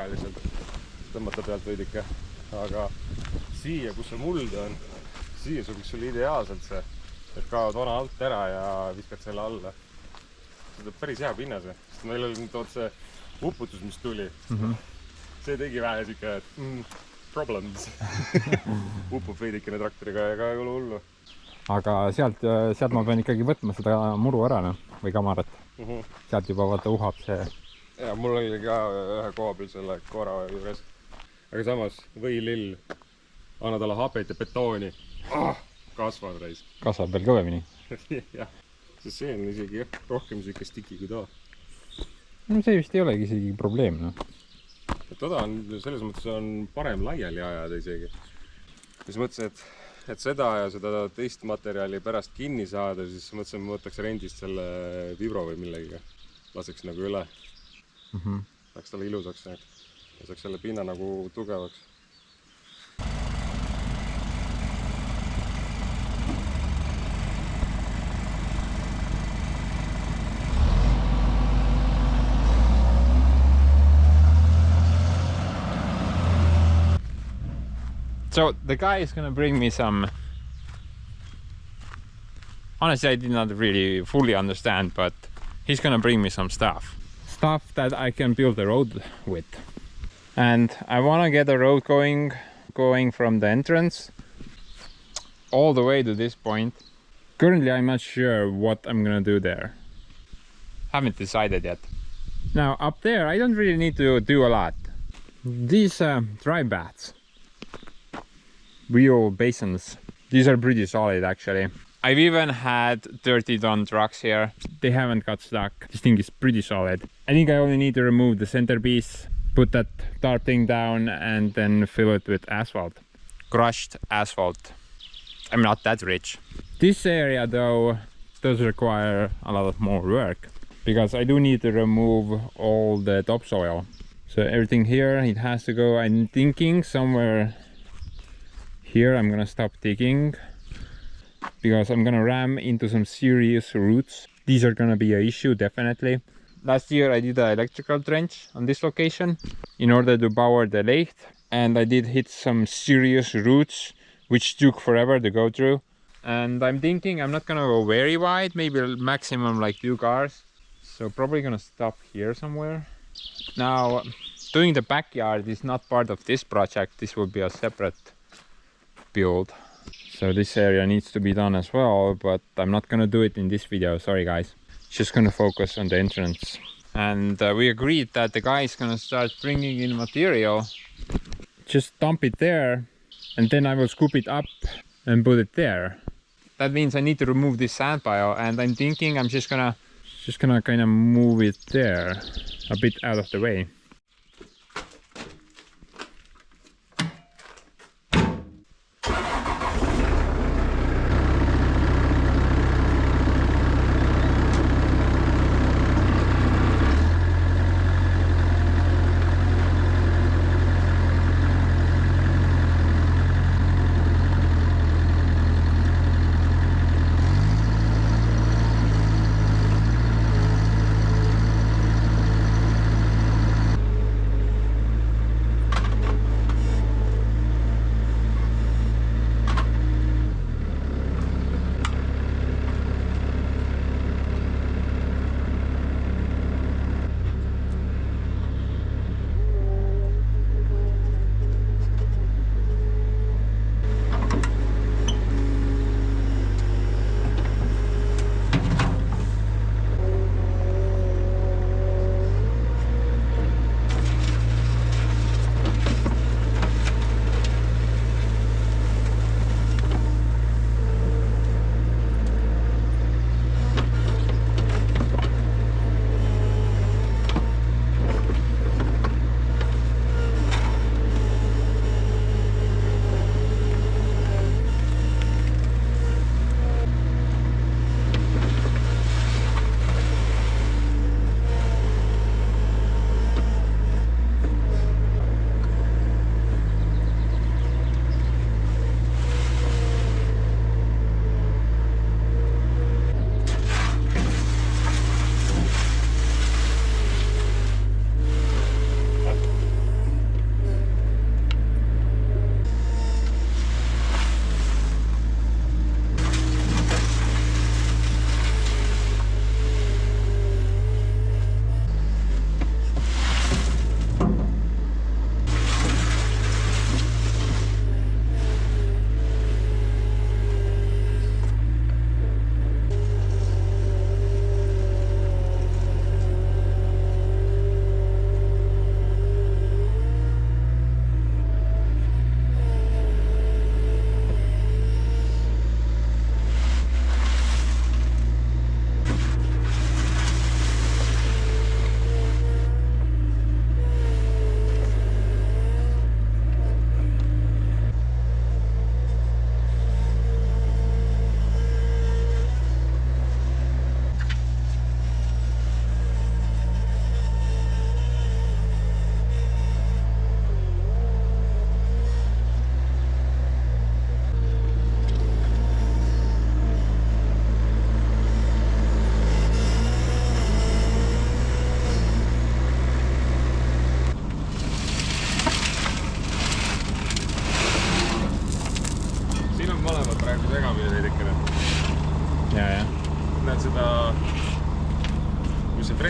ära lihtsalt, tõmmata pealt veidike. Aga siia, kus see muld on, siia sobiks sulle ideaalselt see, et kaod vana alt ära ja viskad selle alla. See on päris hea pinnase, sest meil oli nüüd see uputus, mis tuli. See tegi vähe siuke, et problems. Upub veidikene traktoriga ja ka ei ole hullu. Aga sealt ma pean ikkagi võtma seda muru ära või kamarat. Sealt juba vaata uhab see. Ja mul oli ka ühe koha peal selle koora juures. Aga samas võilill, anna talle hapet ja betooni. Kasvab reis. Kasvab veel kõvemini. Jah, see on isegi rohkem siuke stiki kui ta. No see vist ei olegi isegi probleem. Toda on selles mõttes on parem laiali ajada isegi. Siis mõtlesin, et seda ja seda teist materjali pärast kinni saada, siis mõtlesin, et ma võtaks rendist selle vibro või millegiga. Laseks nagu üle. Läks talle ilusaks ja saaks selle pinna nagu tugevaks. So the guy is gonna bring me some. Honestly, I did not really fully understand, but he's gonna bring me some stuff that I can build a road with. And I wanna get a road going from the entrance all the way to this point. Currently, I'm not sure what I'm gonna do there. Haven't decided yet. Now up there, I don't really need to do a lot. These dry baths. Wheel basins. These are pretty solid actually. I've even had 30-ton trucks here. They haven't got stuck. This thing is pretty solid. I think I only need to remove the centerpiece, put that tarp thing down and then fill it with asphalt. Crushed asphalt. I'm not that rich. This area though does require a lot of more work because I do need to remove all the topsoil. So everything here, it has to go. I'm thinking somewhere here I'm gonna stop digging because I'm gonna ram into some serious roots. These are gonna be an issue definitely. Last year I did an electrical trench on this location in order to power the lathe, and I did hit some serious roots which took forever to go through. And I'm thinking I'm not gonna go very wide, maybe maximum like 2 cars. So probably gonna stop here somewhere. Now doing the backyard is not part of this project. This will be a separate build. So this area needs to be done as well, but I'm not gonna do it in this video, sorry guys. Just gonna focus on the entrance. And we agreed that the guy is gonna start bringing in material. Just dump it there and then I will scoop it up and put it there. That means I need to remove this sand pile, and I'm thinking I'm just gonna kind of move it there a bit out of the way.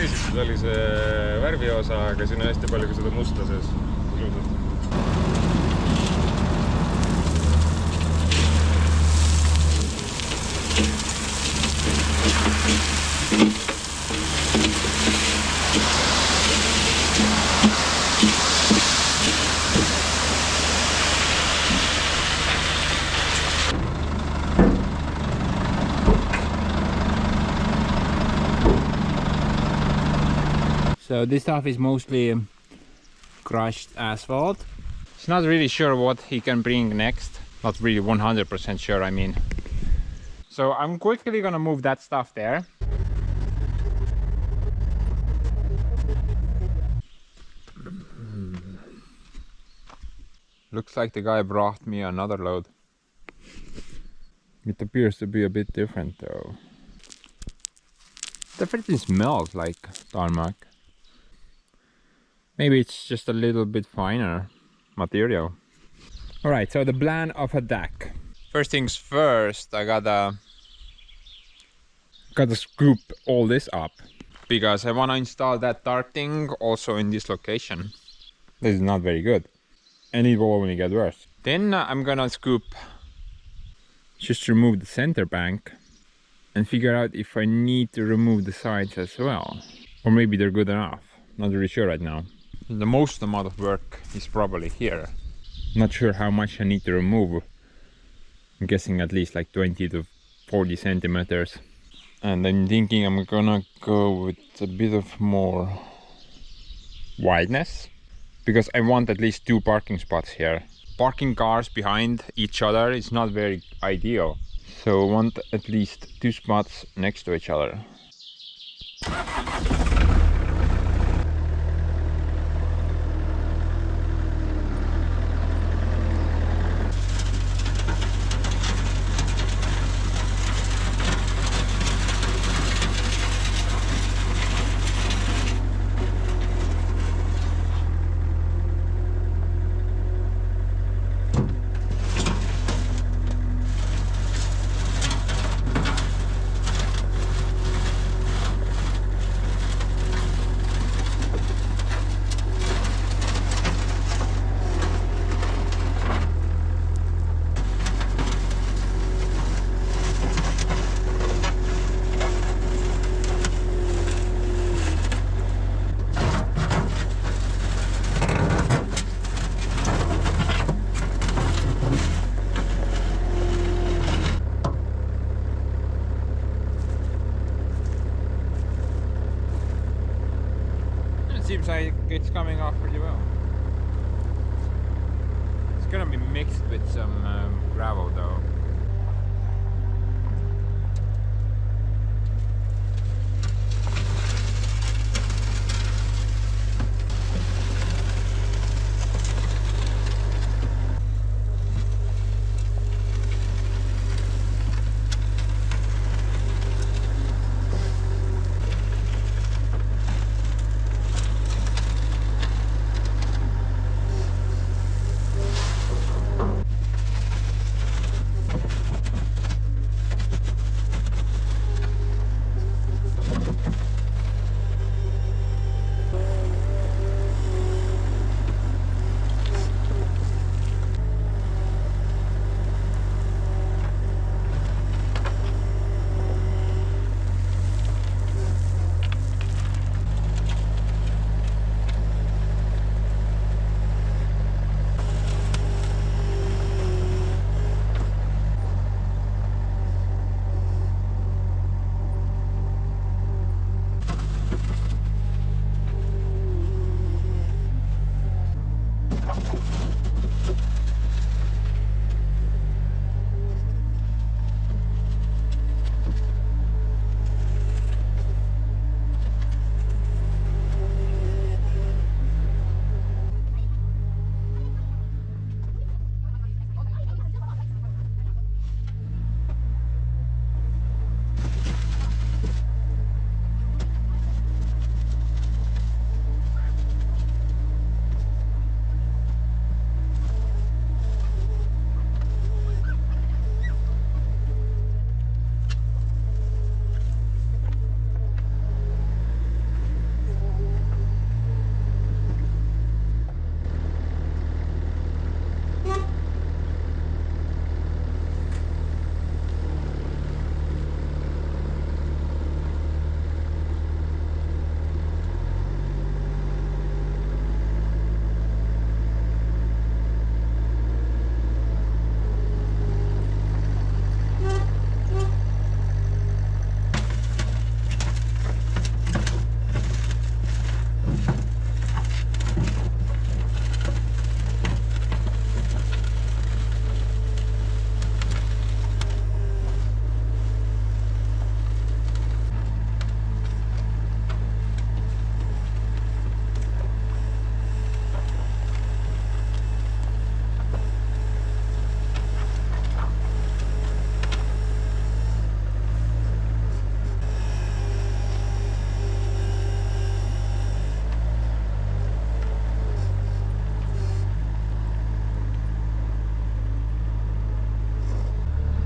basic oli see värviosa, aga siin on hästi palju ka seda musta sees. Ilusad. So this stuff is mostly crushed asphalt. He's not really sure what he can bring next. Not really 100% sure, I mean. So I'm quickly gonna move that stuff there. Looks like the guy brought me another load. It appears to be a bit different though. Definitely smells like tarmac. Maybe it's just a little bit finer material. Alright, so the plan of a deck. First things first, I gotta scoop all this up because I wanna install that tarp thing also in this location. This is not very good and it will only get worse. Then I'm gonna scoop, just remove the center bank and figure out if I need to remove the sides as well. Or maybe they're good enough. Not really sure right now. The most amount of work is probably here. Not sure how much I need to remove. I'm guessing at least like 20 to 40 centimeters. And I'm thinking I'm gonna go with a bit of more wideness because I want at least 2 parking spots here. Parking cars behind each other is not very ideal. So I want at least 2 spots next to each other. Seems like it's coming off pretty well. It's gonna be mixed with some gravel though.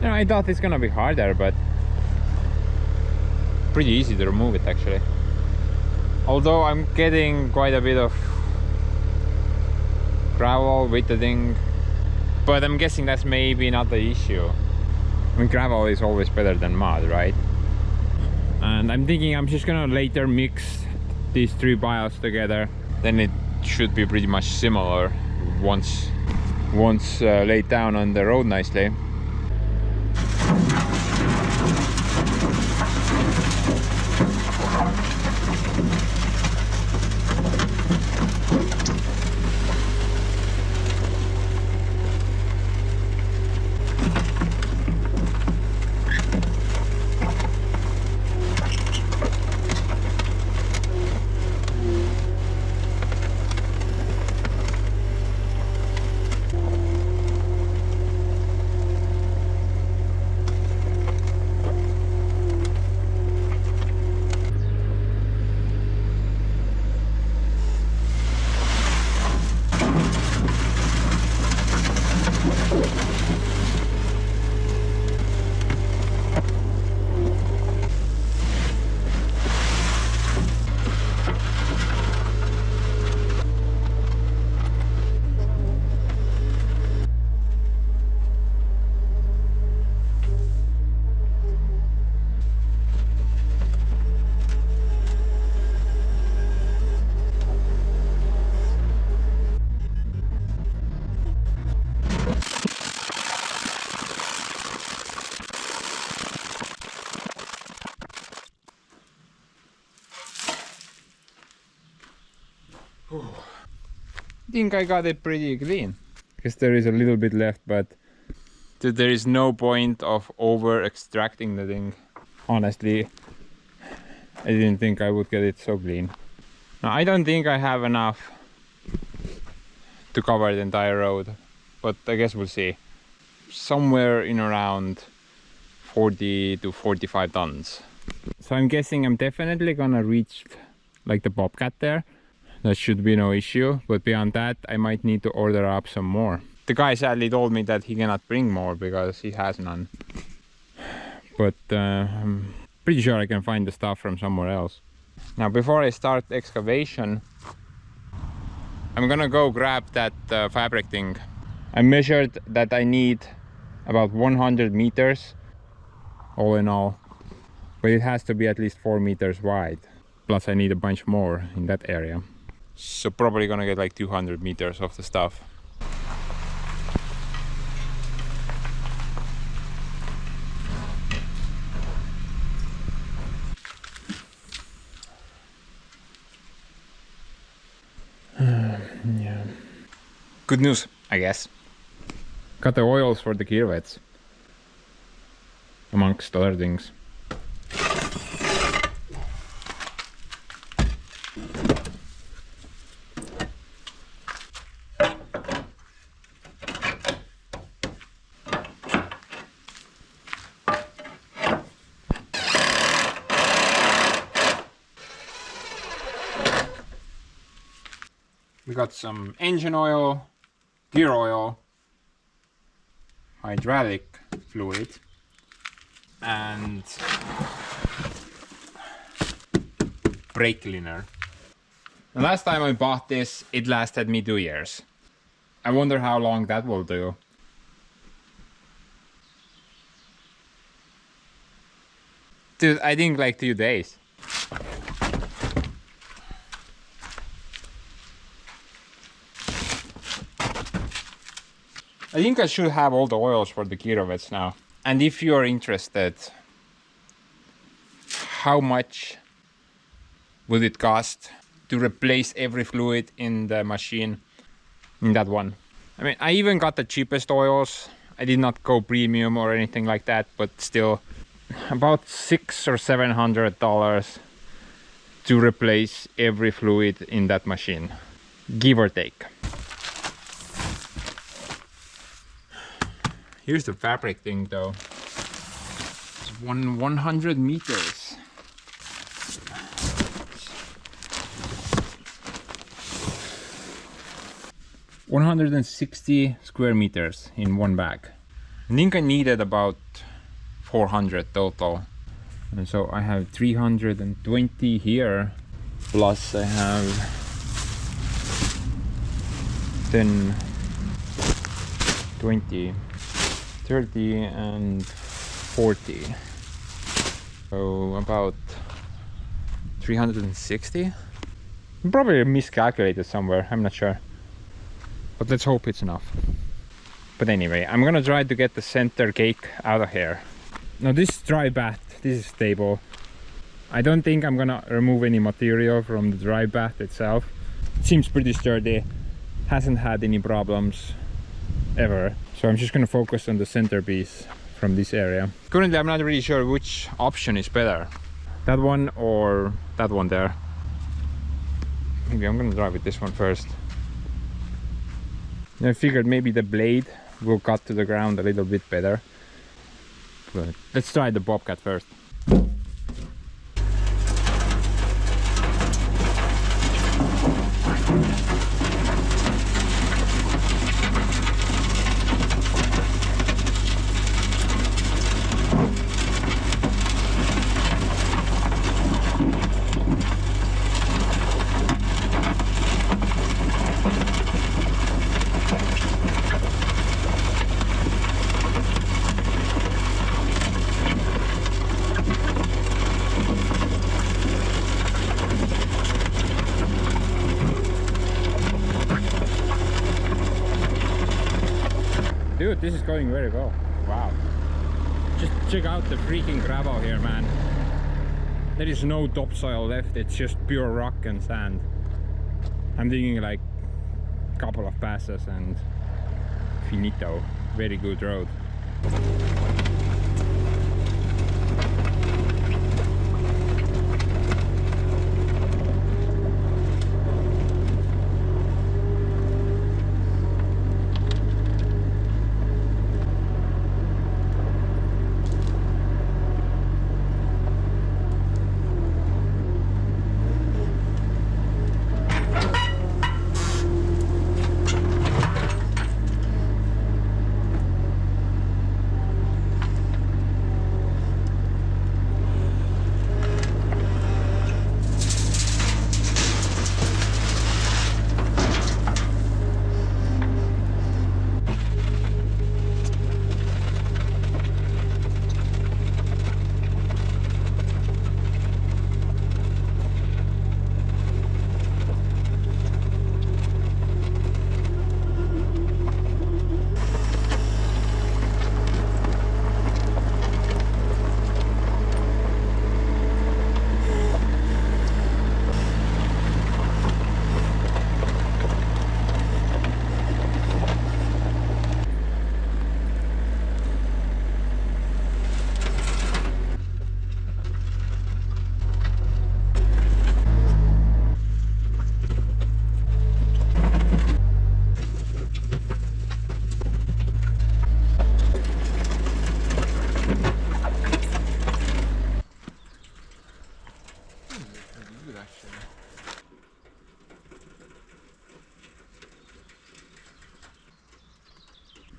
You know, I thought it's gonna be harder, but pretty easy to remove it actually. Although I'm getting quite a bit of gravel with the thing, but I'm guessing that's maybe not the issue. I mean, gravel is always better than mud, right? And I'm thinking I'm just gonna later mix these three piles together, then it should be pretty much similar once laid down on the road nicely. I think I got it pretty clean. Guess there is a little bit left, but there is no point of over extracting the thing. Honestly, I didn't think I would get it so clean. Now, I don't think I have enough to cover the entire road, but I guess we'll see. Somewhere in around 40 to 45 tons. So I'm guessing I'm definitely gonna reach like the bobcat there. That should be no issue, but beyond that I might need to order up some more. The guy sadly told me that he cannot bring more because he has none, but I'm pretty sure I can find the stuff from somewhere else. Now before I start excavation, I'm gonna go grab that fabric thing. I measured that I need about 100 meters all in all, but it has to be at least 4 meters wide, plus I need a bunch more in that area. So probably gonna get like 200 meters of the stuff. Yeah. Good news, I guess. Got the oils for the kirvets, amongst other things. We got some engine oil, gear oil, hydraulic fluid, and brake cleaner. The last time I bought this, it lasted me 2 years. I wonder how long that will do. Dude, I think like 2 days. I think I should have all the oils for the kirvets now. And if you're interested, how much would it cost to replace every fluid in the machine, in that one? I mean, I even got the cheapest oils. I did not go premium or anything like that, but still about $600 or $700 to replace every fluid in that machine, give or take. Here's the fabric thing though. It's 100 meters. $160 square meters in one bag. I think I needed about 400 total. And so I have 320 here. Plus I have then 20, 30 and 40. So about 360. Probably miscalculated somewhere, I'm not sure. But let's hope it's enough. But anyway, I'm gonna try to get the center cake out of here. Now this dry bath, this is stable. I don't think I'm gonna remove any material from the dry bath itself. It seems pretty sturdy, hasn't had any problems ever. So I'm just gonna focus on the centerpiece from this area. Currently I'm not really sure which option is better. That one or that one there. Maybe I'm gonna try with this one first. I figured maybe the blade will cut to the ground a little bit better. But let's try the Bobcat first. Dude, this is going very well. Wow. Just check out the freaking gravel here, man. There is no topsoil left, it's just pure rock and sand. I'm thinking like a couple of passes and finito. Very good road.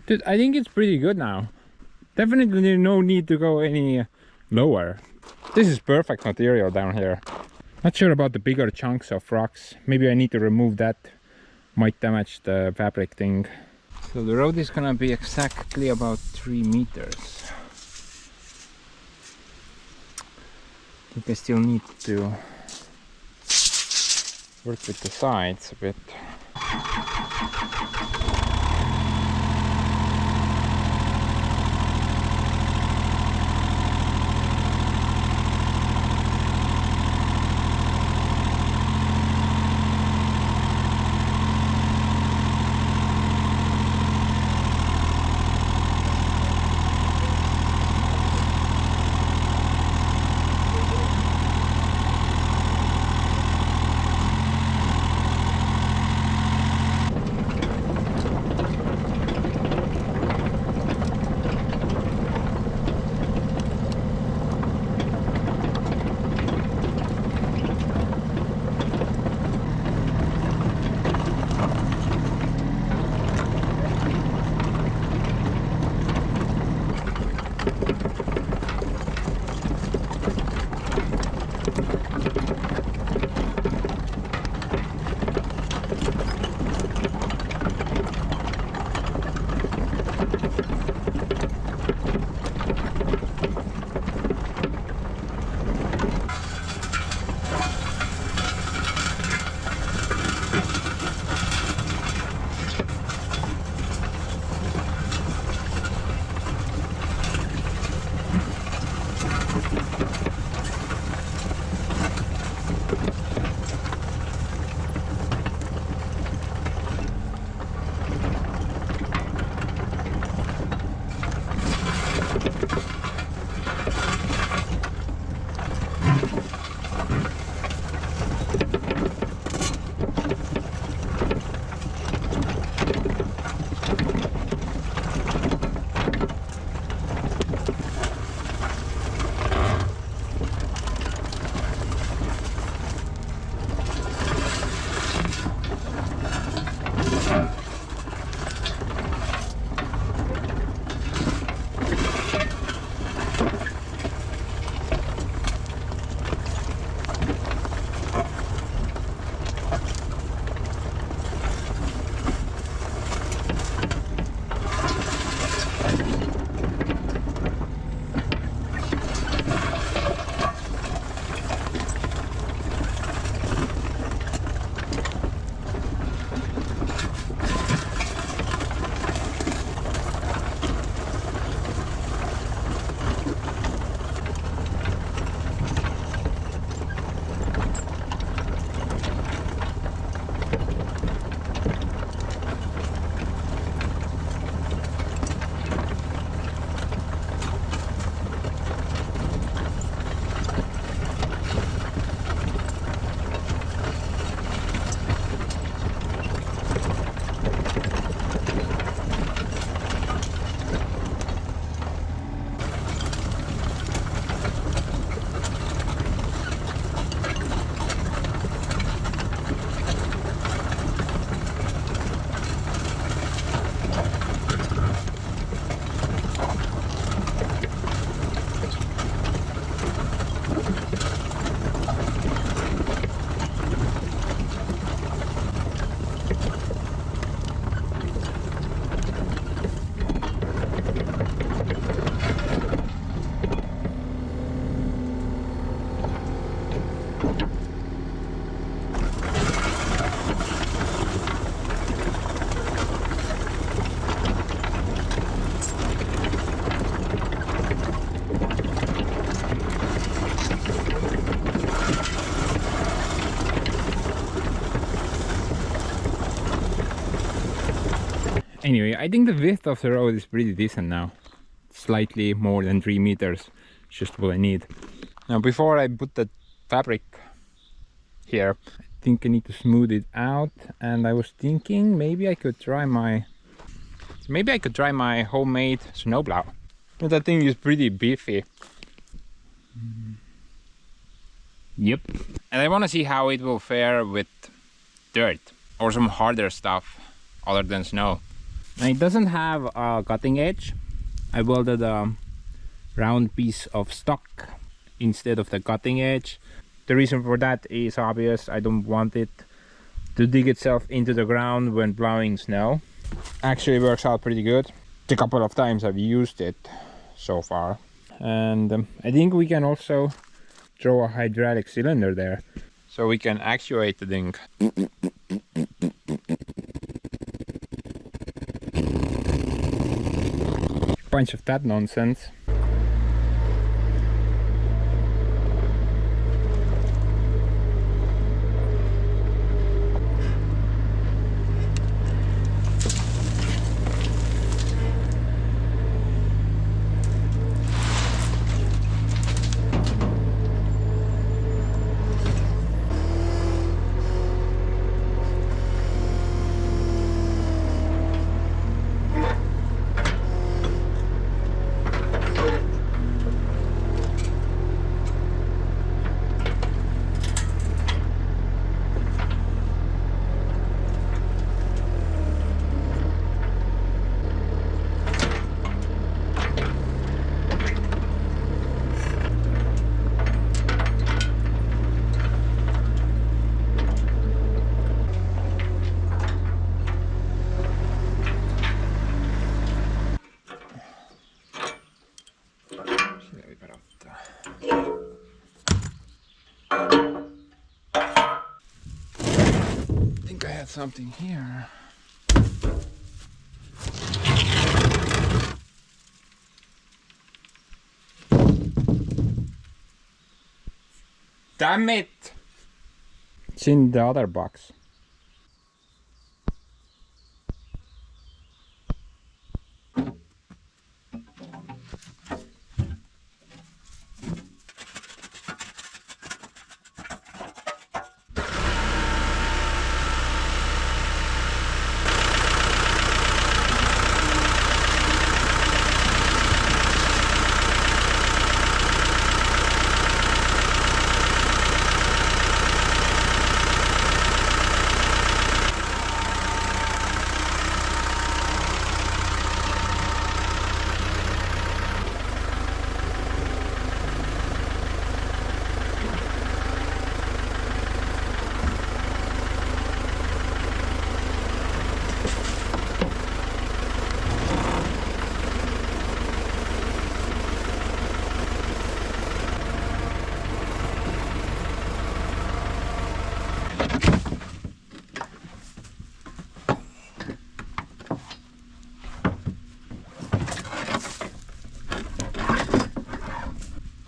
Dude, I think it's pretty good now. Definitely no need to go any lower. This is perfect material down here. Not sure about the bigger chunks of rocks. Maybe I need to remove that. Might damage the fabric thing. So the road is gonna be exactly about 3 meters. I think I still need to work with the sides a bit. Anyway, I think the width of the road is pretty decent now. Slightly more than 3 meters, just what I need. Now before I put the fabric here, I think I need to smooth it out, and I was thinking maybe I could try my homemade snowplow. But that thing is pretty beefy. Yep. And I want to see how it will fare with dirt or some harder stuff other than snow. Now it doesn't have a cutting edge. I welded a round piece of stock instead of the cutting edge. The reason for that is obvious. I don't want it to dig itself into the ground when plowing snow. Actually works out pretty good. The couple of times I've used it so far. And I think we can also throw a hydraulic cylinder there, so we can actuate the thing. Bunch of that nonsense. Something here. Damn it! It's in the other box.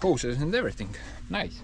hoses and everything. Nice.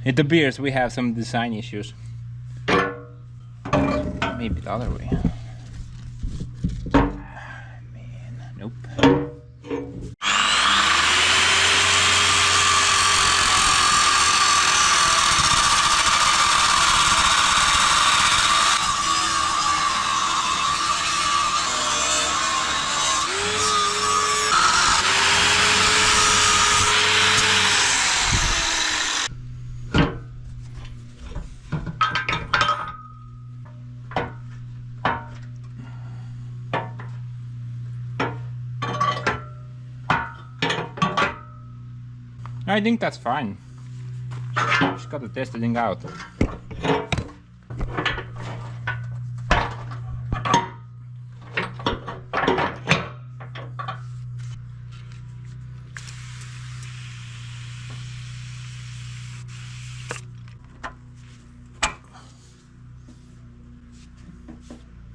It appears we have some design issues. Maybe the other way. Man, nope. I think that's fine. Just gotta test the thing out.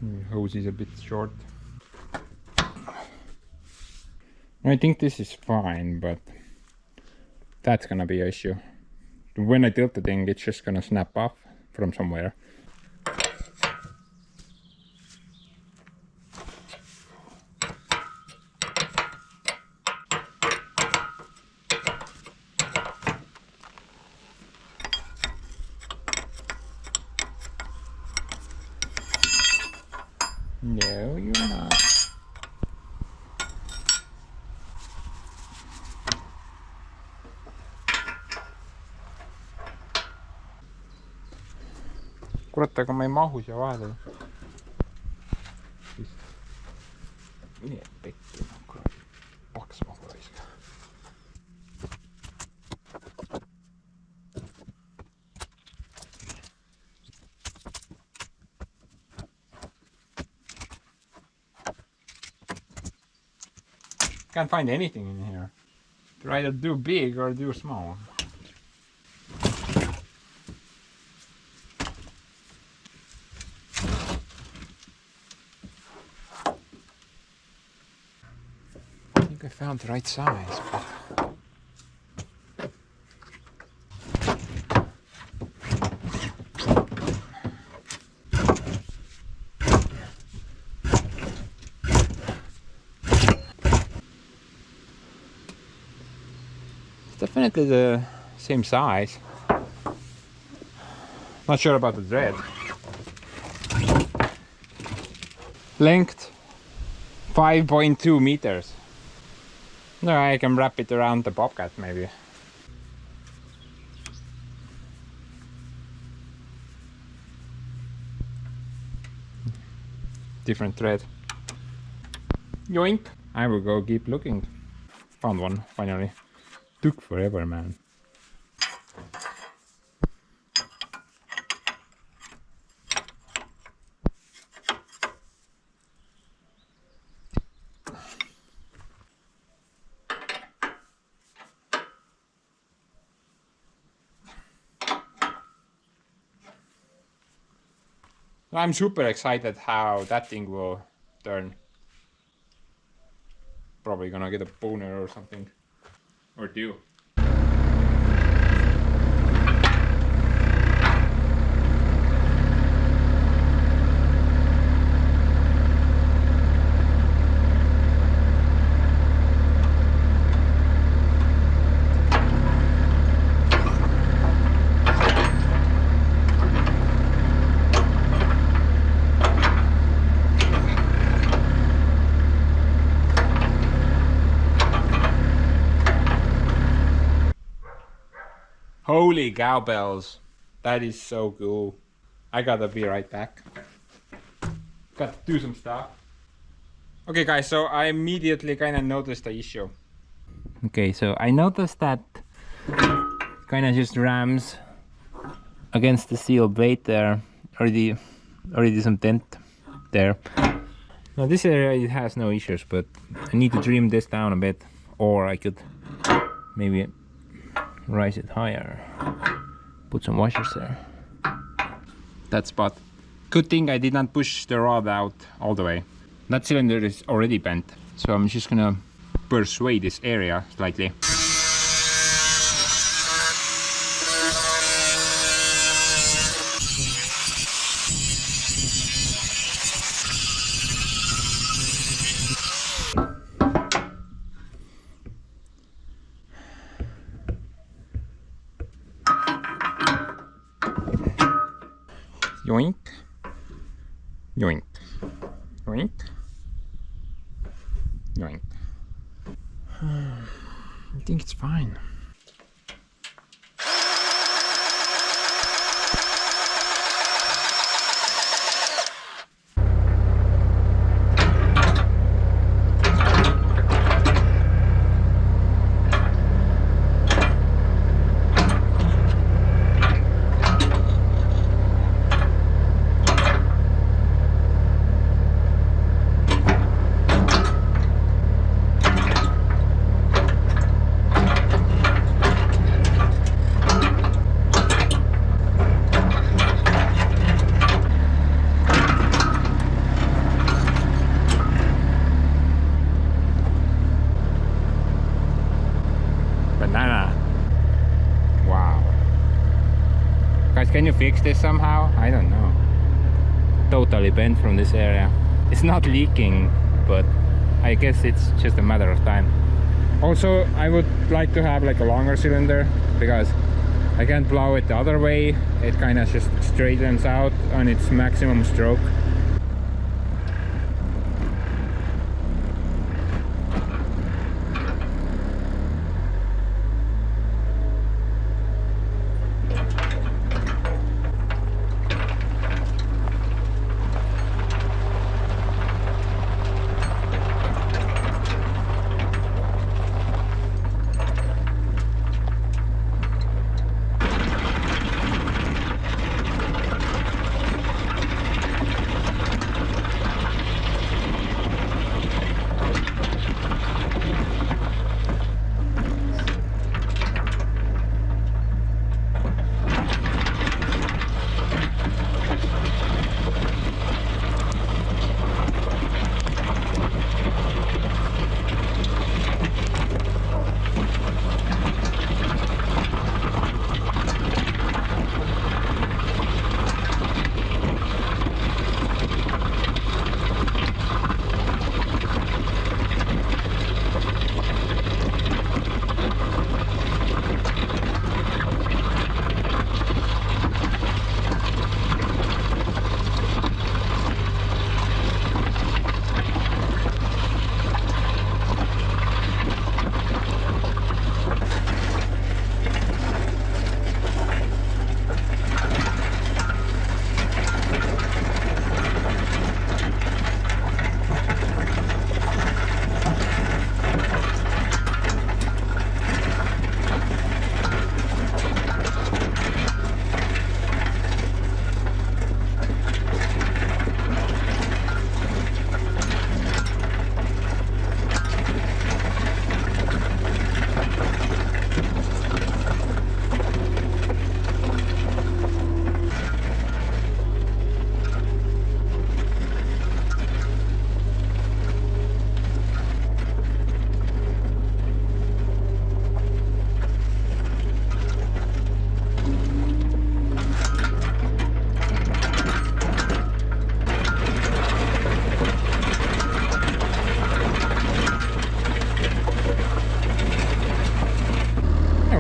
The hose is a bit short. I think this is fine, but that's gonna be an issue. When I tilt the thing, it's just gonna snap off from somewhere. No, you're not. Kurat, aga ma ei mahu siia vahele. Nii et pekki, kurat, paks mahu raiska. Can't find anything in here. To either do big or do small. I think I found the right size. Definitely the same size. Not sure about the thread. Length 5.2 meters. No, I can wrap it around the bobcat maybe. Different thread. Yoink! I will go keep looking. Found one finally. Took forever, man. I'm super excited how that thing will turn. Probably gonna get a boner or something. Or do. Holy cowbells. That is so cool. I gotta be right back. Gotta do some stuff. Okay guys, so I immediately kinda noticed the issue. Okay, so I noticed that kind of just rams against the steel plate there. Already some dent there. Now this area it has no issues, but I need to trim this down a bit, or I could maybe raise it higher. Put some washers there. That spot. Good thing I did not push the rod out all the way. That cylinder is already bent, so I'm just gonna persuade this area slightly. Yoink, yoink, yoink, yoink. I think it's fine. Banana. Wow. Guys, can you fix this somehow? I don't know. Totally bent from this area. It's not leaking, but I guess it's just a matter of time. Also, I would like to have like a longer cylinder because I can't plow it the other way. It kind of just straightens out on its maximum stroke.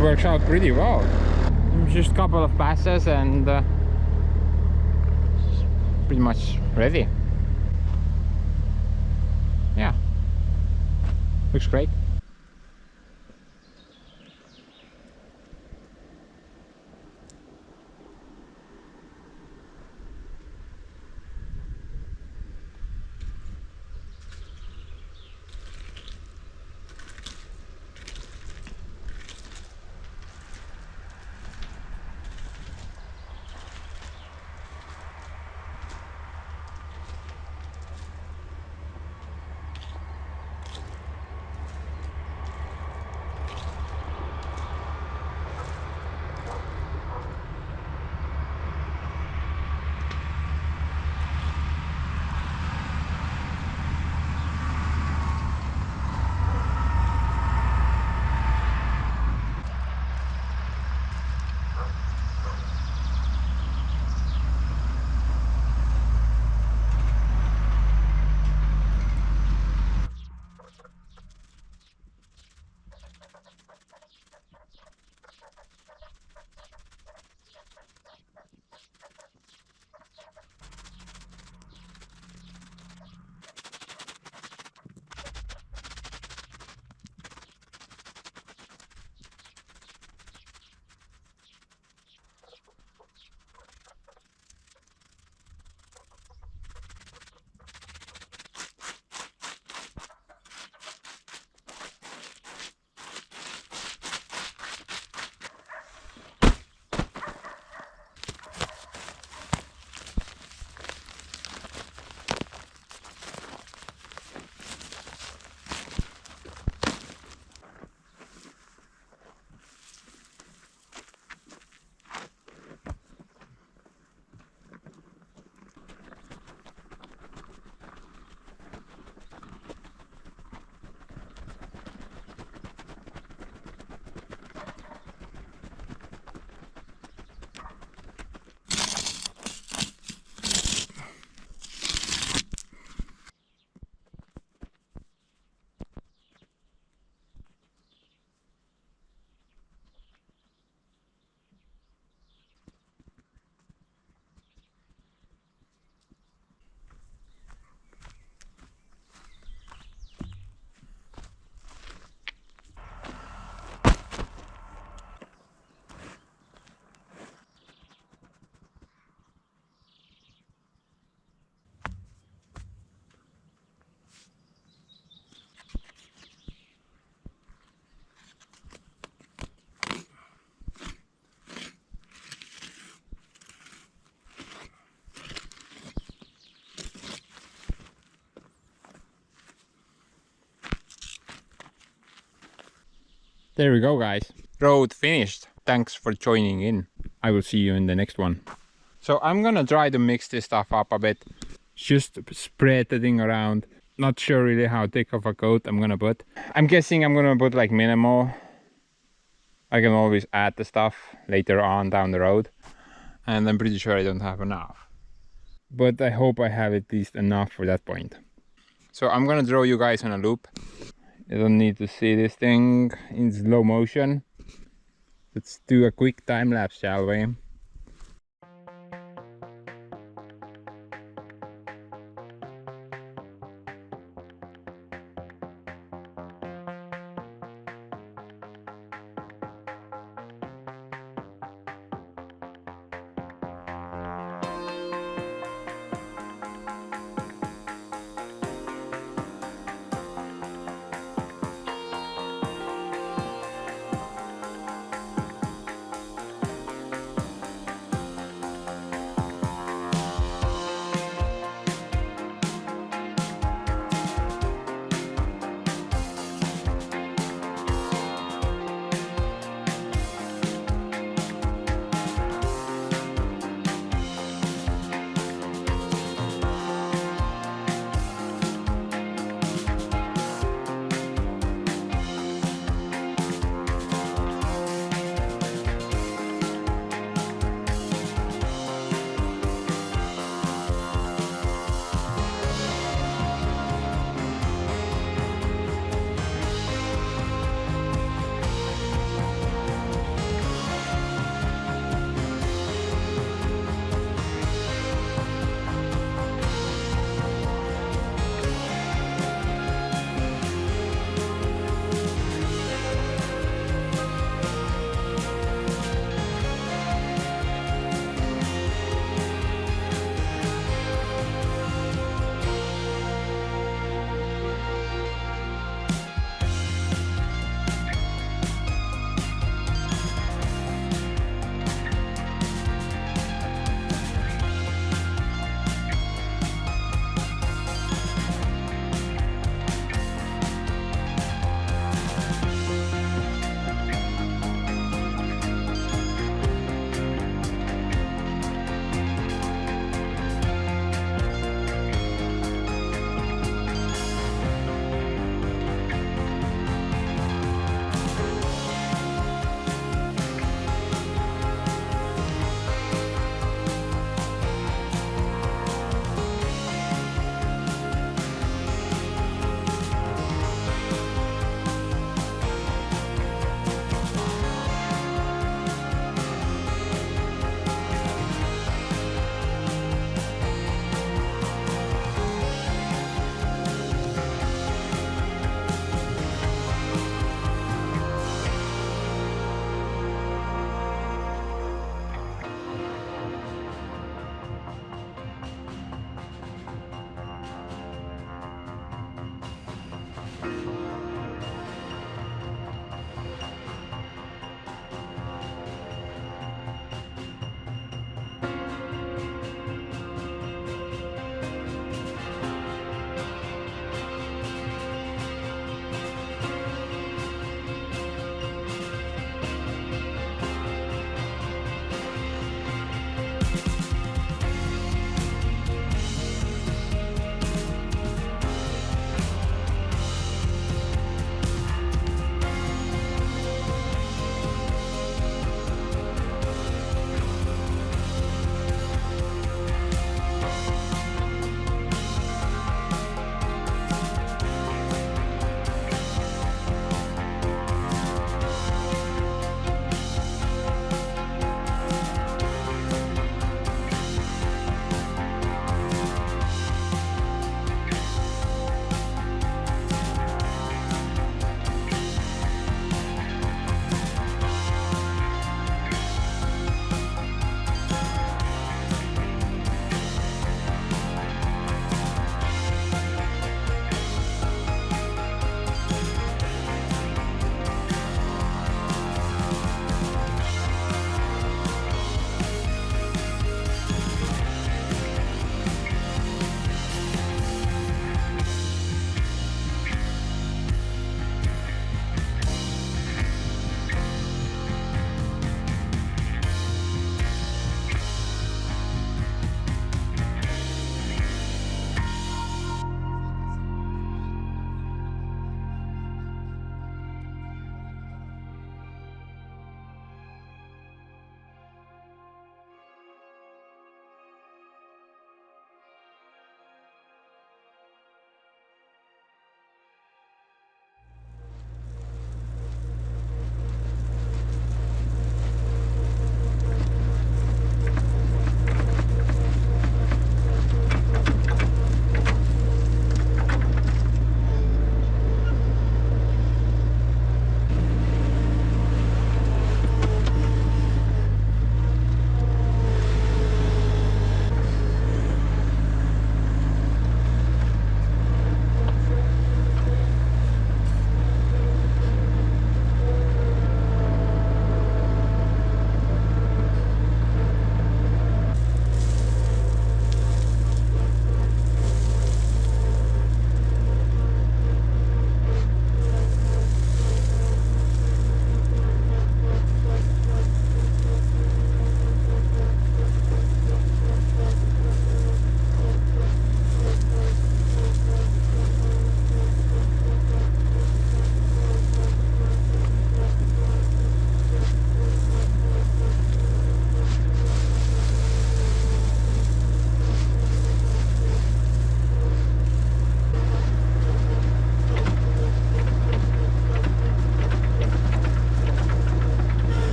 Works out pretty well. Just a couple of passes and pretty much ready. Yeah, looks great. There we go, guys. Road finished. Thanks for joining in. I will see you in the next one. So I'm gonna try to mix this stuff up a bit. Just spread the thing around. Not sure really how thick of a coat I'm gonna put. I'm guessing I'm gonna put like minimal. I can always add the stuff later on down the road. And I'm pretty sure I don't have enough. But I hope I have at least enough for that point. So I'm gonna draw you guys on a loop. You don't need to see this thing in slow motion. Let's do a quick time lapse, shall we?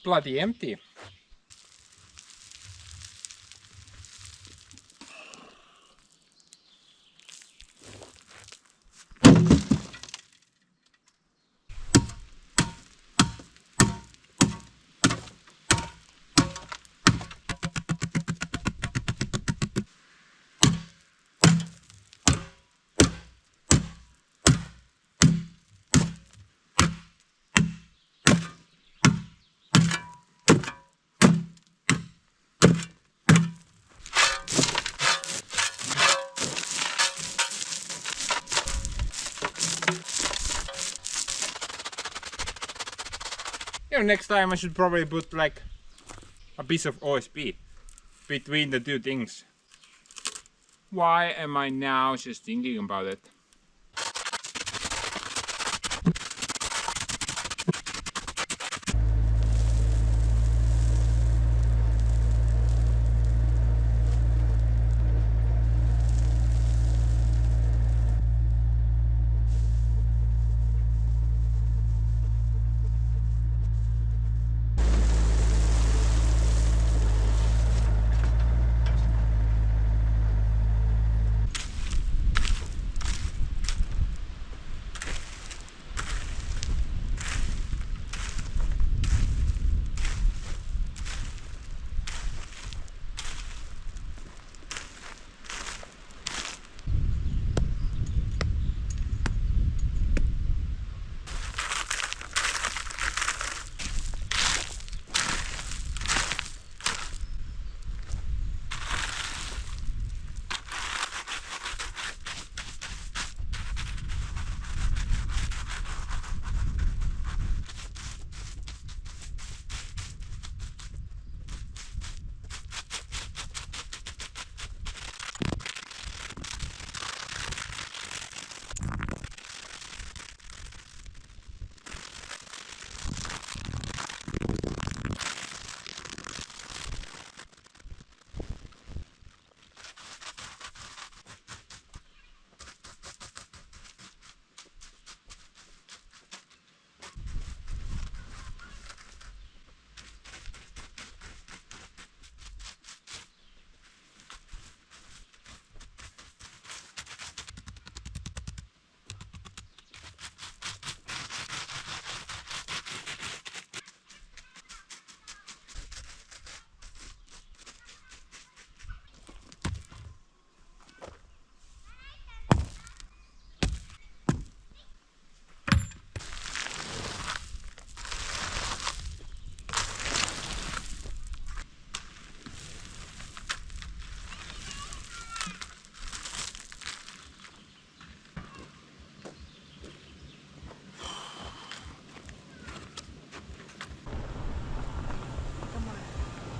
bloody empty. You know, next time I should probably put like a piece of OSB between the two things. Why am I now just thinking about it?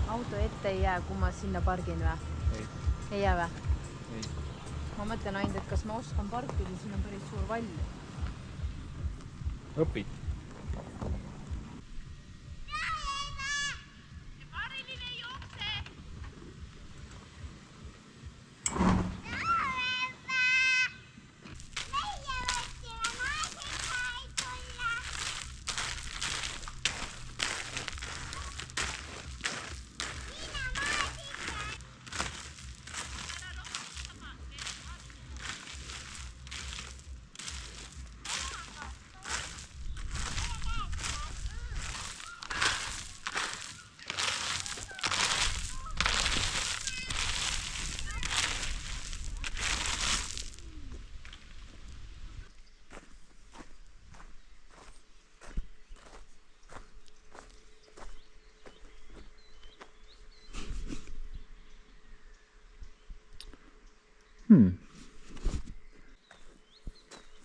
Auto ette ei jää, kui ma sinna pargin või? Ei jää või? Ei. Ma mõtlen ainult, et kas ma oskan parkida, siin on päris suur vall. Õpid.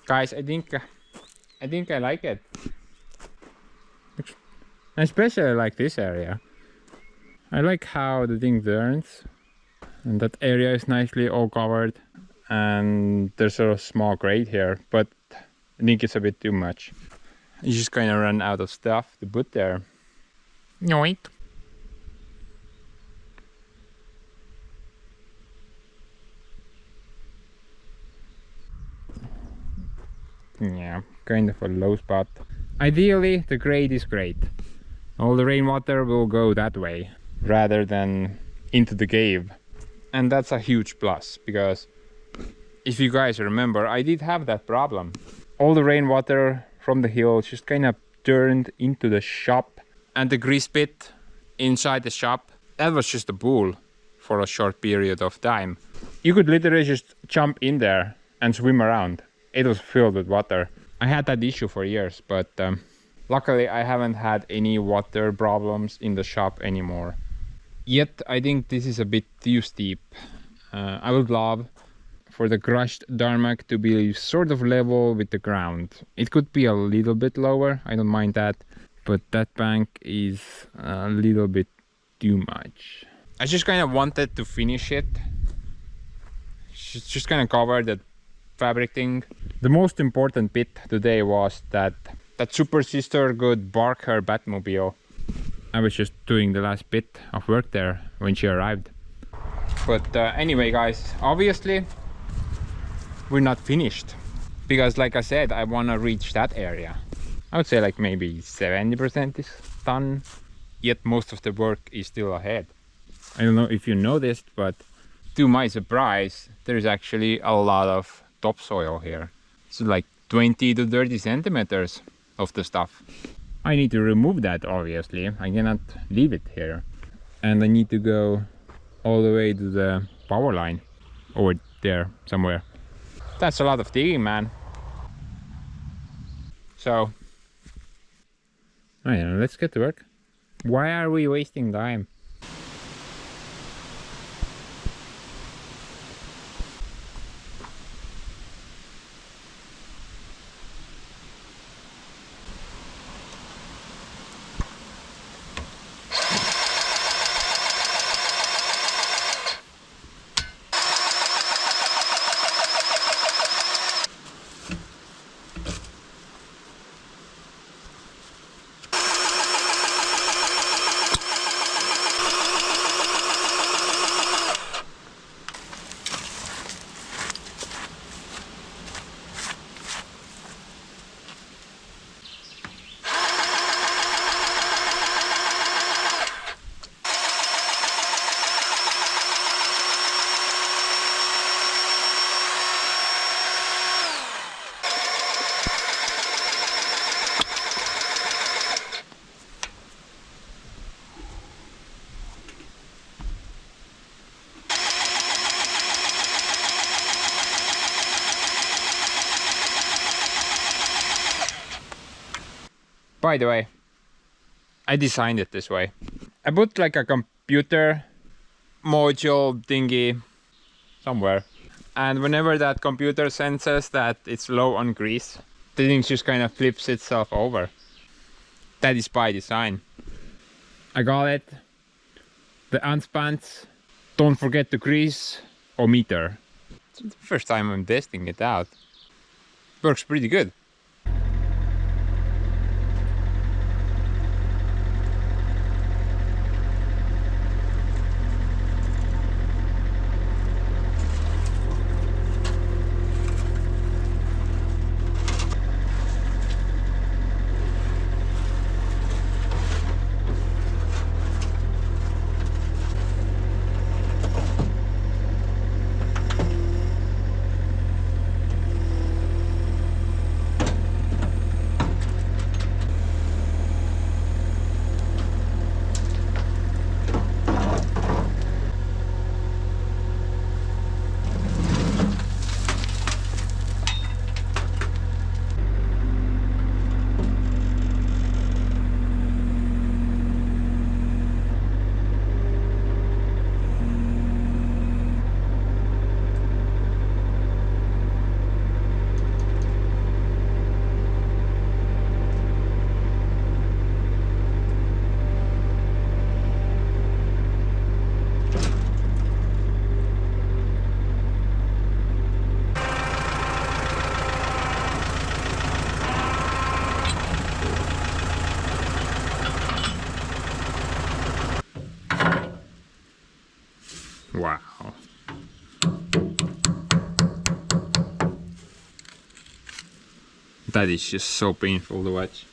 Guys, I think I like it. I especially like this area. I like how the thing turns, and that area is nicely all covered, and there's a small grate here, but I think it's a bit too much. You just kind of run out of stuff to put there. Yoink. Yeah, kind of a low spot. Ideally, the grade is great. All the rainwater will go that way rather than into the cave. And that's a huge plus, because if you guys remember, I did have that problem. All the rainwater from the hill just kind of turned into the shop, and the grease pit inside the shop, that was just a pool for a short period of time. You could literally just jump in there and swim around. It was filled with water. I had that issue for years, but luckily I haven't had any water problems in the shop anymore. Yet I think this is a bit too steep. I would love for the crushed tarmac to be sort of level with the ground. It could be a little bit lower, I don't mind that, but that bank is a little bit too much. I just kind of wanted to finish it. Just kind of cover that fabric thing. The most important bit today was that super sister could park her Batmobile. I was just doing the last bit of work there when she arrived. But anyway guys, obviously we're not finished, because like I said, I want to reach that area. I would say like maybe 70% is done, yet most of the work is still ahead. I don't know if you noticed, but to my surprise, there's actually a lot of topsoil here. It's like 20 to 30 centimeters of the stuff. I need to remove that, obviously. I cannot leave it here. And I need to go all the way to the power line over there somewhere. That's a lot of digging, man. So, I don't know, let's get to work. Why are we wasting time? By the way, I designed it this way. I put like a computer module thingy somewhere, and whenever that computer senses that it's low on grease, the thing just kind of flips itself over. That is by design. I got it. The unspans, don't forget the grease or meter. It's the first time I'm testing it out. Works pretty good. Wow. That is just so painful to watch.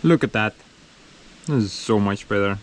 Look at that. This is so much better.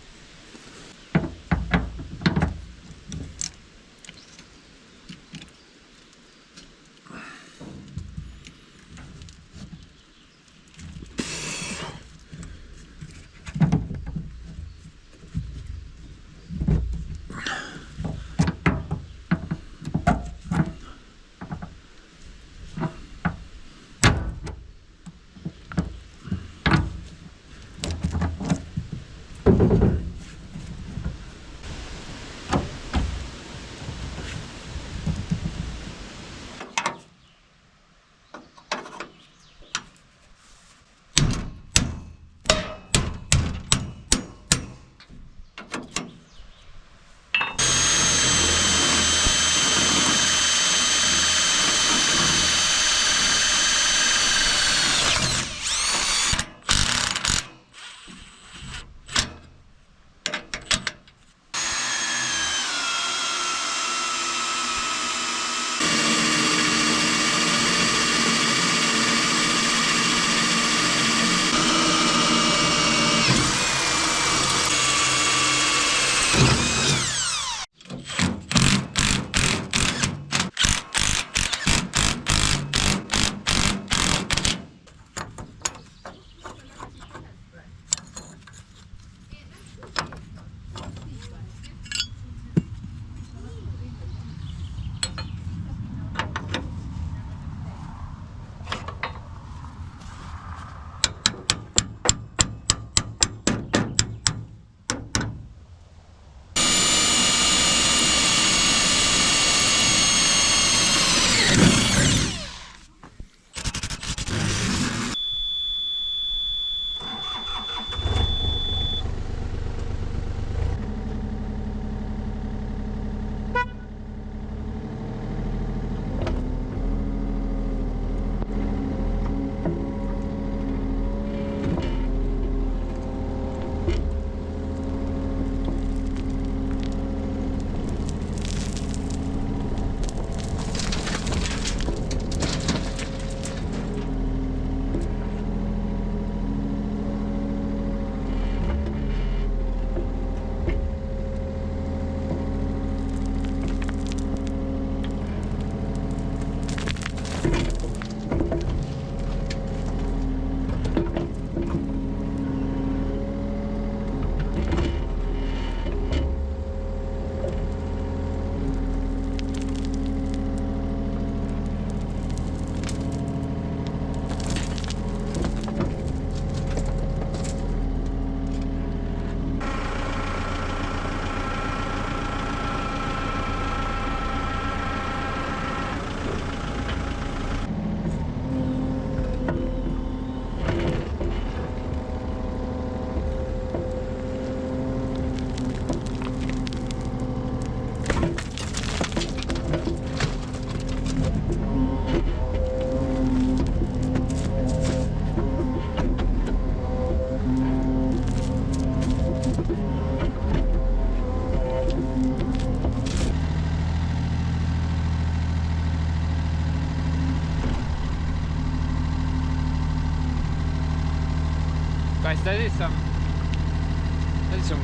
Guys, that is some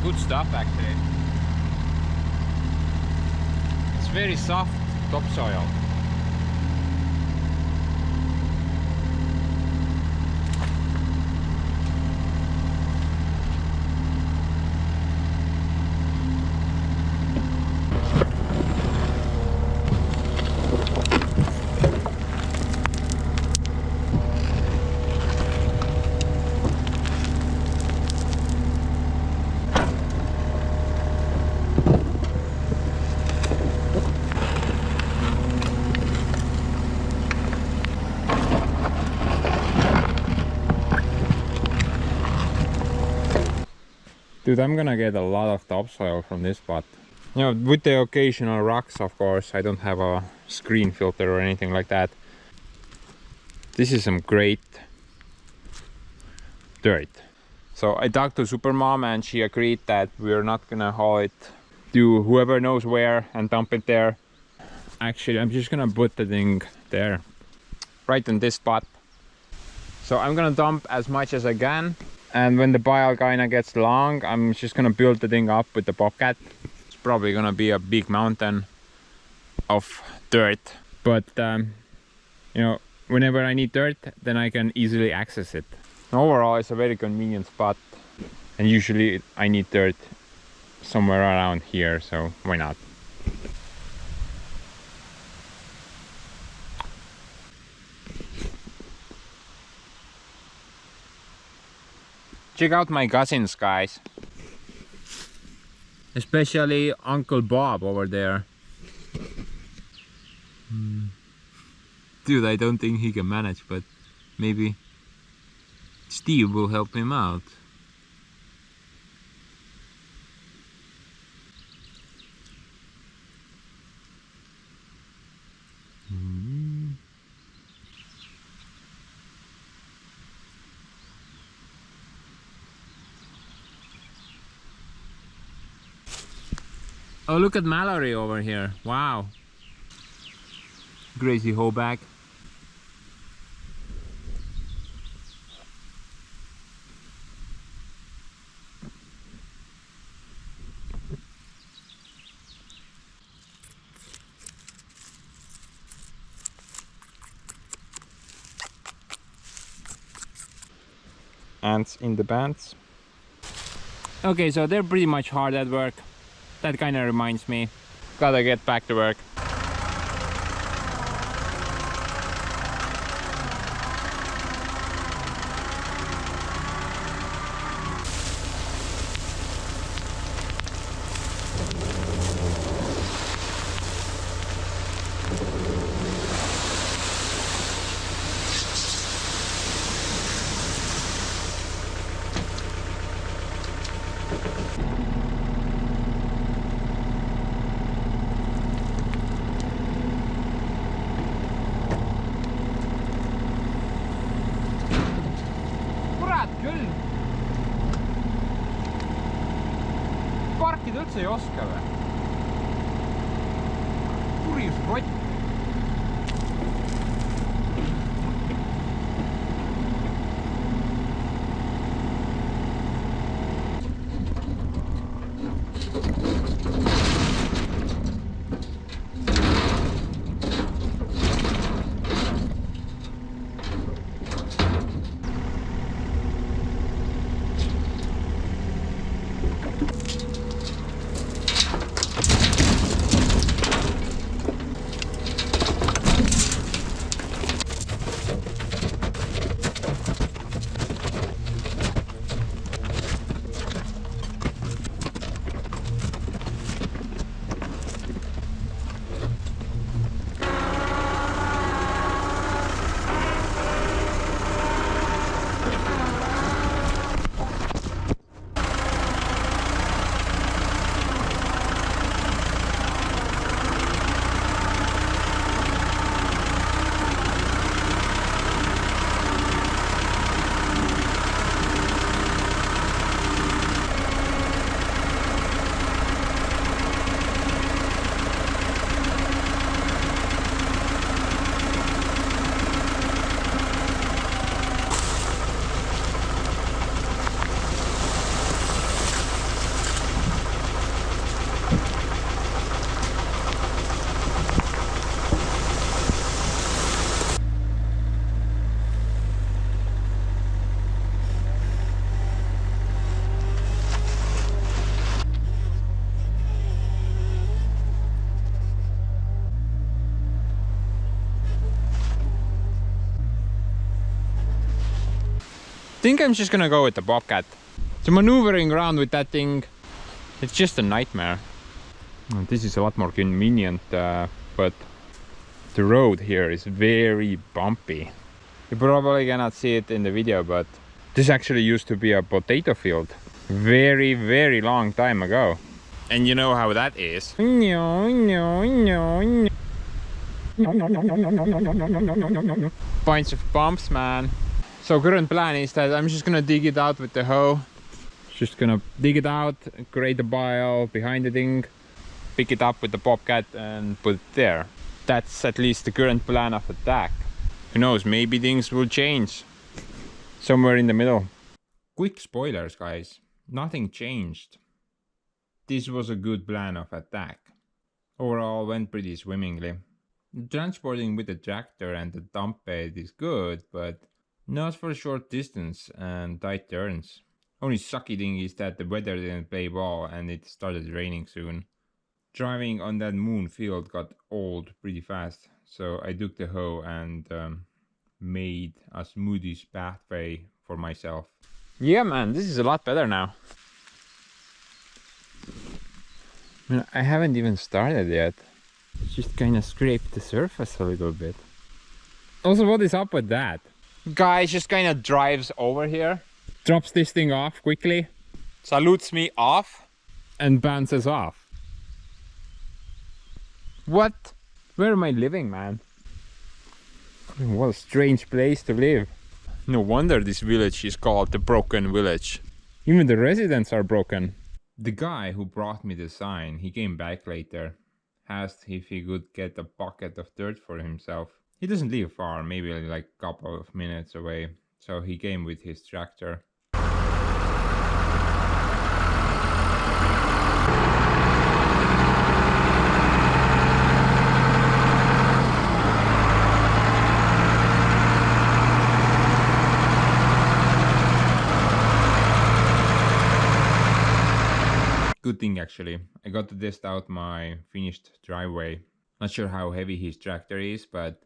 good stuff actually. It's very soft topsoil. Dude, I'm gonna get a lot of topsoil from this spot. You know, with the occasional rocks, of course. I don't have a screen filter or anything like that. This is some great dirt. So I talked to Supermom and she agreed that we're not gonna haul it to whoever knows where and dump it there. Actually, I'm just gonna put the thing there, right in this spot. So I'm gonna dump as much as I can And when the pile kinda gets long, I'm just gonna build the thing up with the bobcat. It's probably gonna be a big mountain of dirt, but you know, whenever I need dirt, then I can easily access it. Overall, it's a very convenient spot, and usually I need dirt somewhere around here, so why not? Check out my cousins, guys. Especially Uncle Bob over there. Dude, I don't think he can manage, but maybe Steve will help him out. Oh, look at Mallory over here. Wow. Crazy hoback. Ants in the pants. Okay, so they're pretty much hard at work. That kind of reminds me. Gotta get back to work. Parkida üldse ei oska või? Purjus rott. I think I'm just gonna go with the bobcat. So maneuvering around with that thing, it's just a nightmare. This is a lot more convenient, but the road here is very bumpy. You probably cannot see it in the video, but this actually used to be a potato field very, very long time ago. And you know how that is. Bunch of bumps, man. So current plan is that I'm just gonna dig it out with the hoe. Just gonna dig it out, create a pile behind the thing, pick it up with the bobcat and put it there. That's at least the current plan of attack. Who knows, maybe things will change somewhere in the middle. Quick spoilers, guys. Nothing changed. This was a good plan of attack. Overall went pretty swimmingly. Transporting with the tractor and the dump bed is good, but not for short distance and tight turns. Only sucky thing is that the weather didn't play ball and it started raining soon. Driving on that moon field got old pretty fast, so I took the hoe and made a smoothies pathway for myself. Yeah man, this is a lot better now. I haven't even started yet. Just kind of scraped the surface a little bit. Also, what is up with that? Guy just kind of drives over here, drops this thing off quickly, salutes me off, and bounces off. What? Where am I living, man? What a strange place to live. No wonder this village is called the Broken Village. Even the residents are broken. The guy who brought me the sign, he came back later. Asked if he could get a bucket of dirt for himself. He doesn't live far, maybe like a couple of minutes away. So he came with his tractor. Good thing actually, I got to test out my finished driveway. Not sure how heavy his tractor is, but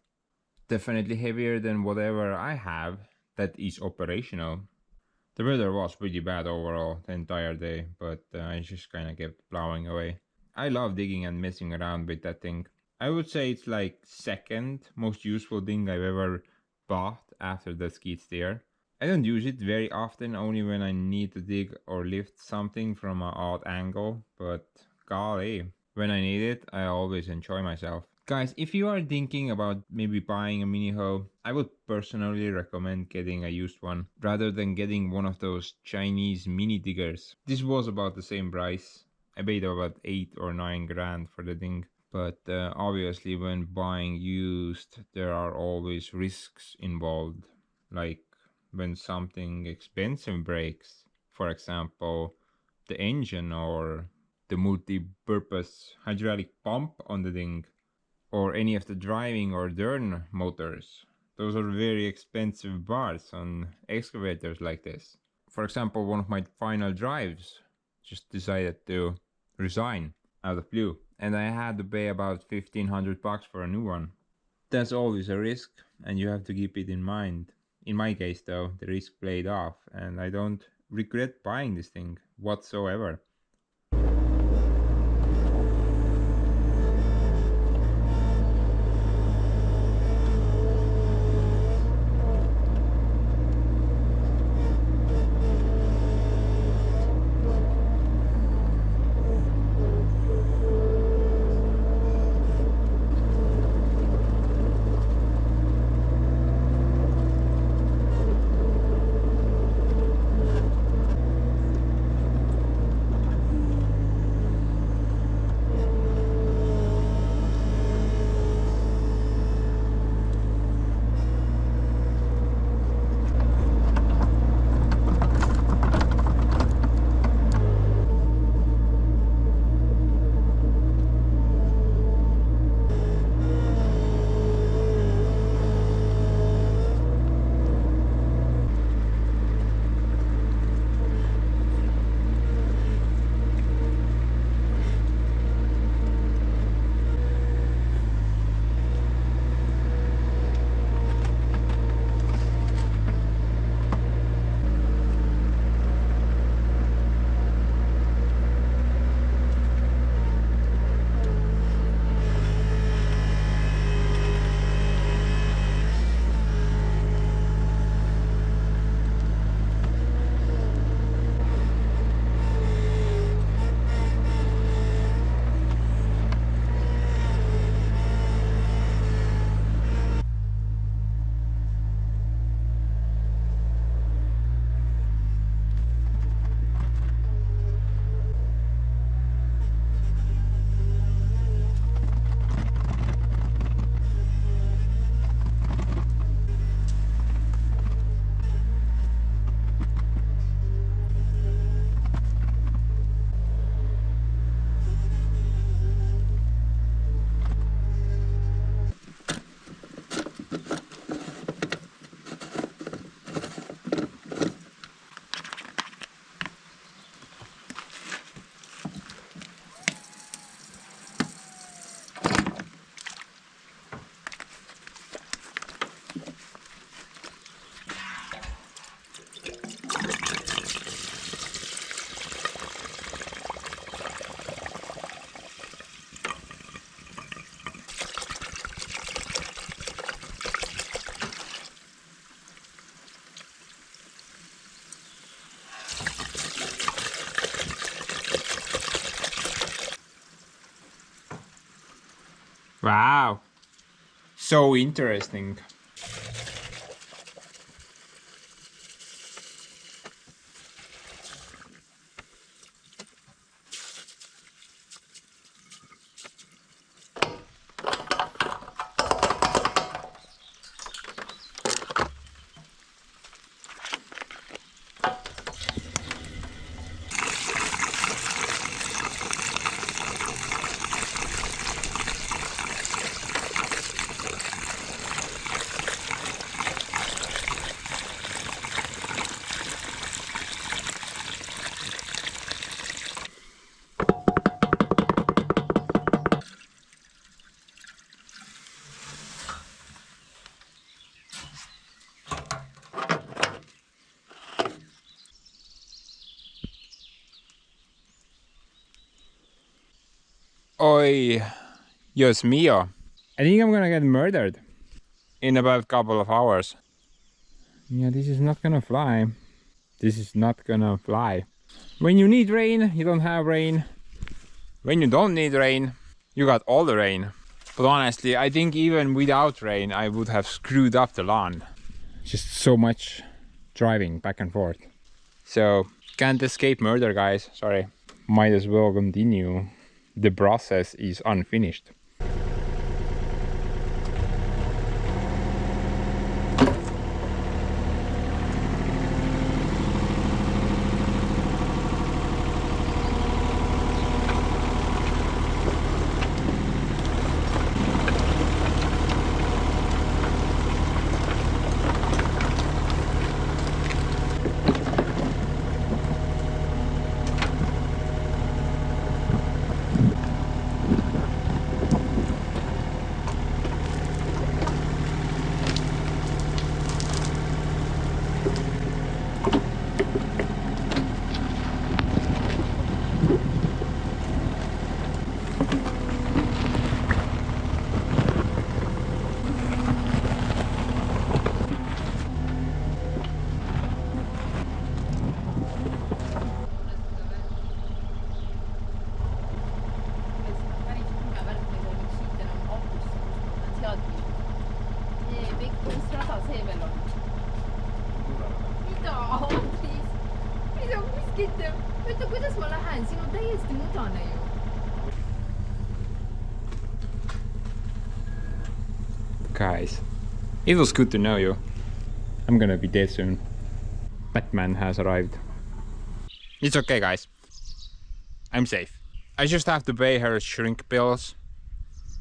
definitely heavier than whatever I have that is operational. The weather was pretty bad overall the entire day, but I just kinda kept plowing away. I love digging and messing around with that thing. I would say it's like second most useful thing I've ever bought after the skid steer. I don't use it very often, only when I need to dig or lift something from an odd angle, but golly, when I need it, I always enjoy myself. Guys, if you are thinking about maybe buying a mini hoe, I would personally recommend getting a used one, rather than getting one of those Chinese mini diggers. This was about the same price. I paid about 8 or 9 grand for the thing. But obviously when buying used, there are always risks involved, like when something expensive breaks, for example the engine or the multi-purpose hydraulic pump on the thing, or any of the driving or turn motors. Those are very expensive parts on excavators like this. For example, one of my final drives just decided to resign out of blue, and I had to pay about $1,500 for a new one. That's always a risk, and you have to keep it in mind. In my case though, the risk played off, and I don't regret buying this thing whatsoever. Wow. So interesting. Oi, Dios mío. I think I'm gonna get murdered in about a couple of hours. Yeah, this is not gonna fly. This is not gonna fly. When you need rain, you don't have rain. When you don't need rain, you got all the rain. But honestly, I think even without rain, I would have screwed up the lawn. Just so much driving back and forth. So, can't escape murder, guys. Sorry. Might as well continue. The process is unfinished. ütle, kuidas ma lähen, siin on täiesti mudane ju. Guys, it was good to know you. I'm gonna be dead soon. Batman has arrived. It's okay, guys. I'm safe. I just have to pay her shrink bills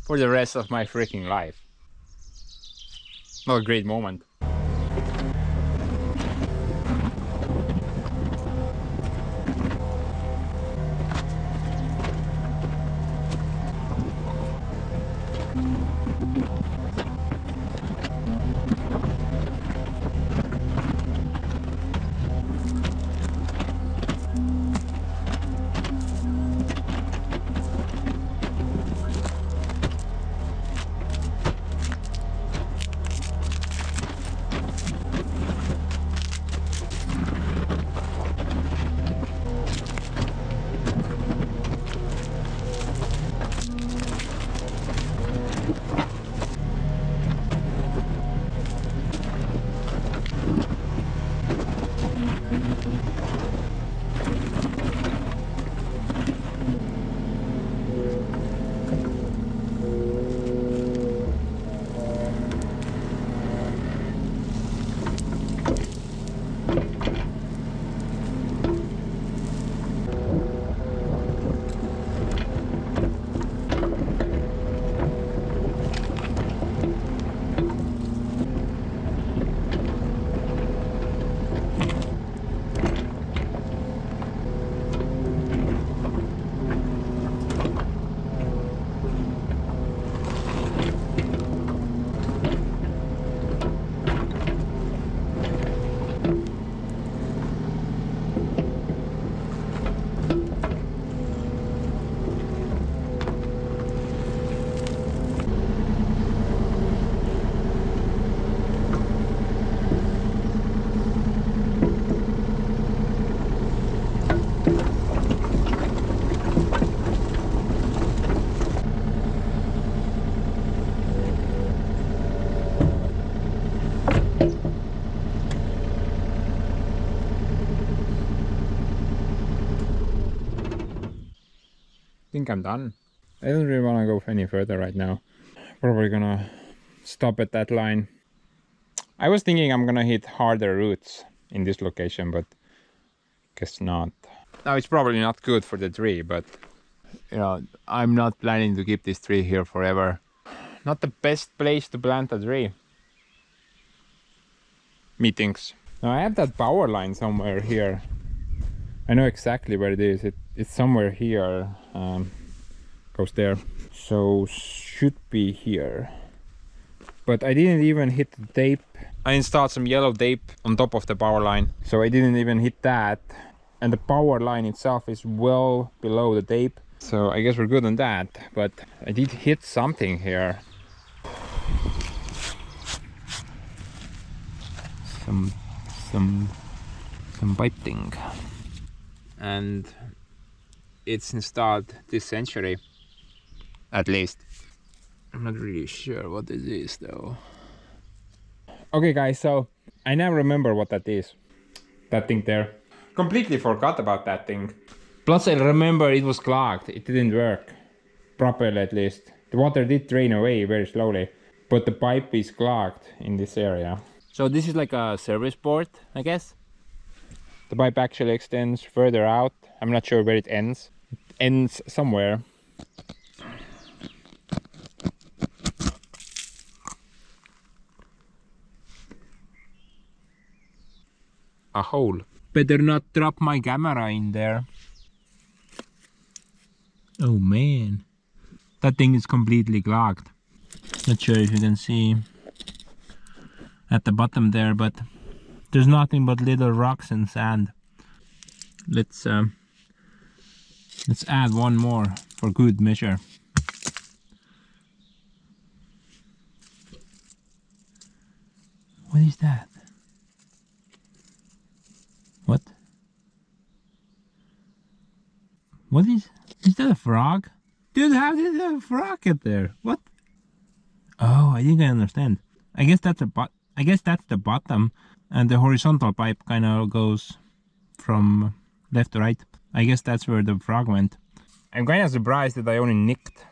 for the rest of my freaking life. What a great moment. think I'm done. I don't really want to go any further right now. Probably gonna stop at that line. I was thinking I'm gonna hit harder roots in this location, but guess not. Now it's probably not good for the tree, but you know, I'm not planning to keep this tree here forever. Not the best place to plant a tree. Methinks. Now I have that power line somewhere here. I know exactly where it is. It's somewhere here. Goes there. So should be here. But I didn't even hit the tape. I installed some yellow tape on top of the power line. So I didn't even hit that. And the power line itself is well below the tape. So I guess we're good on that. But I did hit something here. Some piping. And it's installed this century, at least. I'm not really sure what it is though. Okay guys, so I now remember what that is. That thing there. Completely forgot about that thing. Plus I remember it was clogged. It didn't work properly, at least. The water did drain away very slowly, but the pipe is clogged in this area. So this is like a service port, I guess. The pipe actually extends further out. I'm not sure where it ends. It ends somewhere. A hole. Better not drop my camera in there. Oh man. That thing is completely clogged. Not sure if you can see at the bottom there, but there's nothing but little rocks and sand. Let's add one more for good measure. What is that? What? What is that a frog? Dude, how did that a frog get there? What? Oh, I think I understand. I guess that's the bottom, and the horizontal pipe kind of goes from left to right. I guess that's where the frog went. I'm kind of surprised that I only nicked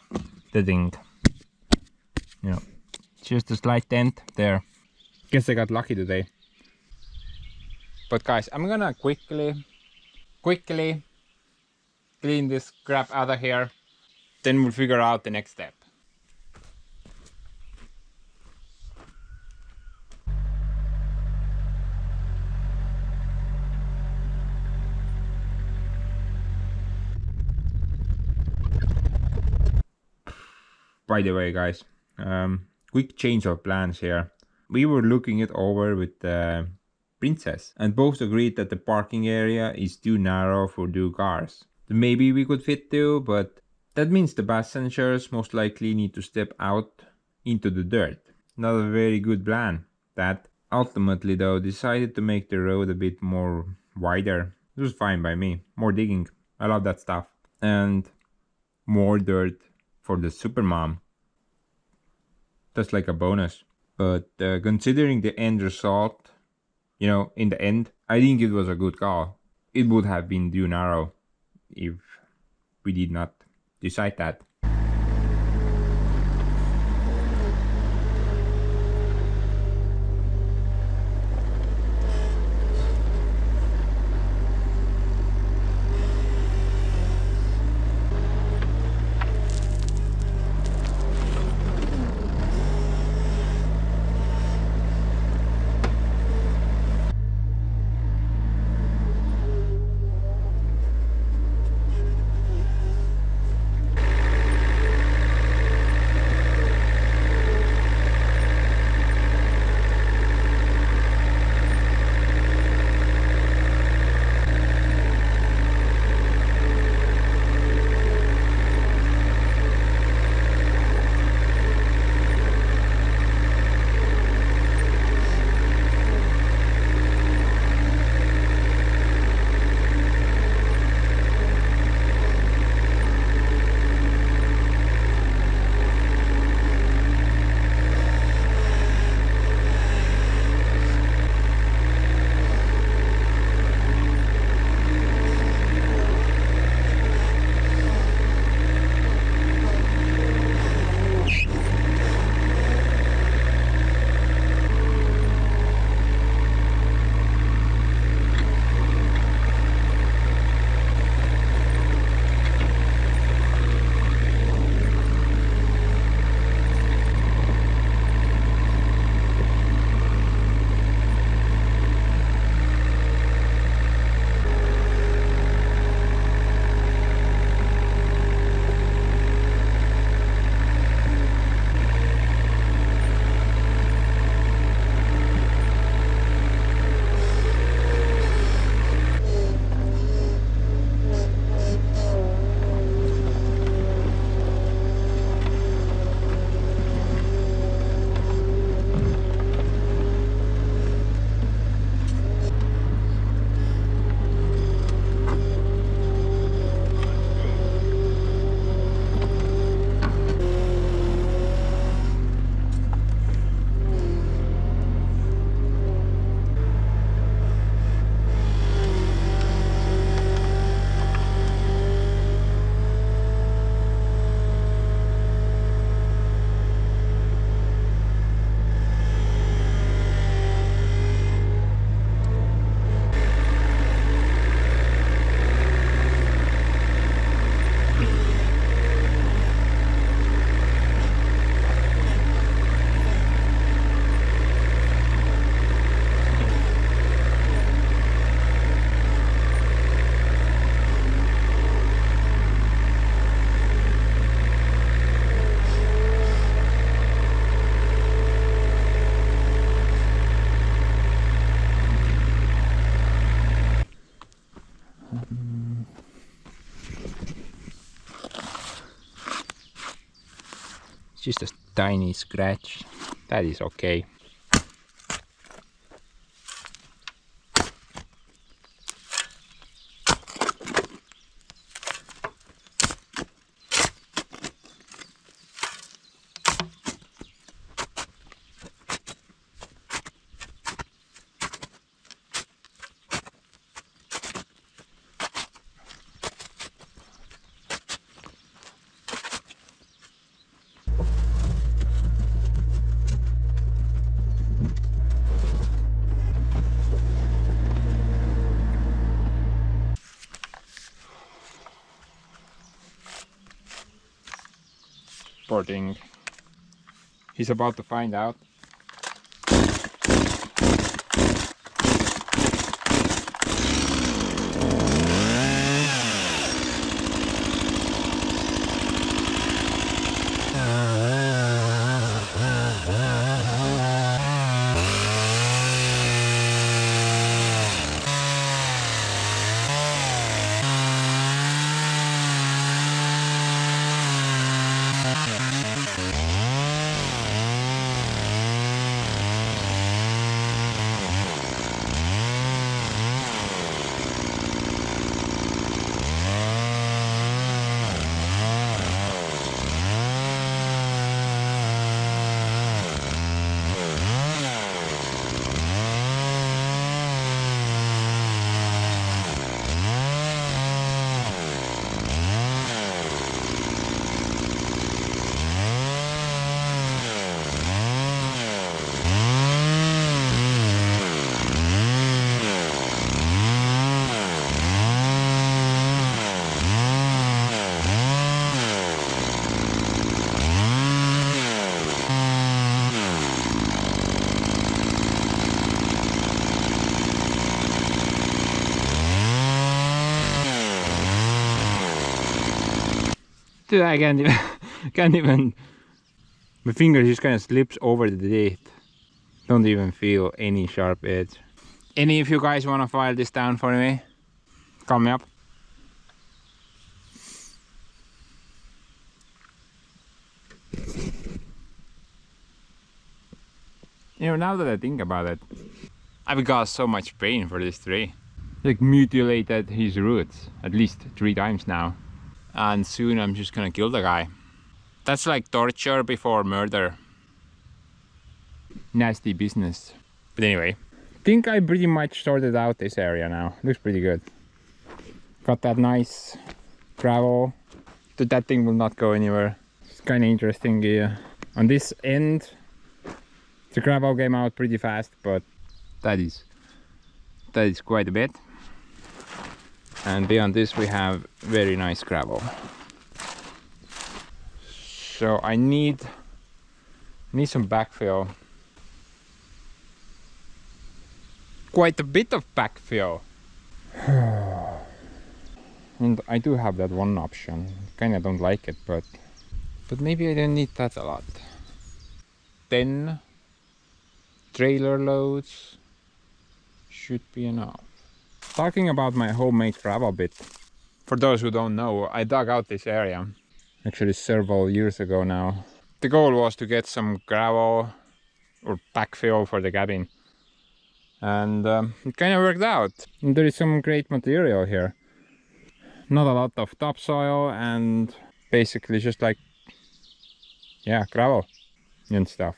the thing. You know, just a slight dent there. Guess I got lucky today. But guys, I'm gonna quickly clean this crap out of here. Then we'll figure out the next step. By the way guys, quick change of plans here. We were looking it over with Princess and both agreed that the parking area is too narrow for 2 cars. Maybe we could fit 2, but that means the passengers most likely need to step out into the dirt. Not a very good plan. That ultimately though decided to make the road a bit more wider. It was fine by me. More digging. I love that stuff. And more dirt for the supermom. That's like a bonus. But considering the end result, you know, in the end, I think it was a good call. It would have been too narrow if we did not decide that. It's just a tiny scratch. That is okay. Sporting. He's about to find out. Dude, I can't even. My finger just kind of slips over the date. Don't even feel any sharp edge. Any of you guys want to file this down for me? Call me up. You know, now that I think about it, I've got so much pain for this tree. Like mutilated his roots at least 3 times now. And soon I'm just gonna kill the guy. That's like torture before murder. Nasty business. But anyway, I think I pretty much sorted out this area now. Looks pretty good. Got that nice gravel. That thing will not go anywhere. It's kind of interesting. On this end, the gravel came out pretty fast, but that is quite a bit. And beyond this we have very nice gravel. So I need some backfill. Quite a bit of backfill. And I do have that one option. Kinda don't like it, but maybe I don't need that a lot. 10 trailer loads should be enough. Talking about my homemade gravel bit. For those who don't know, I dug out this area actually several years ago now. The goal was to get some gravel or backfill for the cabin. And it kind of worked out. And there is some great material here. Not a lot of topsoil and basically just like, yeah, gravel and stuff.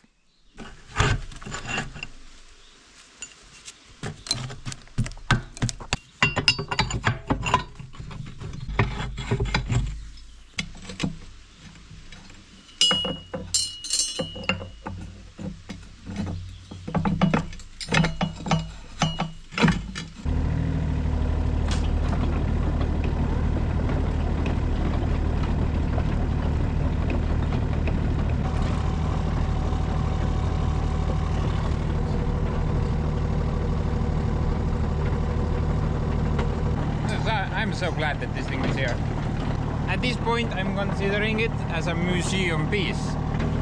I'm so glad that this thing is here. At this point I'm considering it as a museum piece.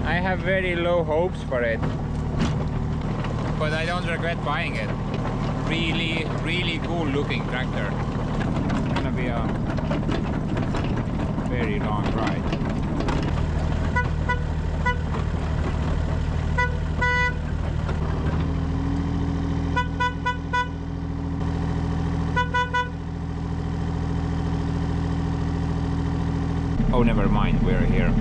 I have very low hopes for it, but I don't regret buying it. Really cool looking tractor. Oh, never mind, we're here.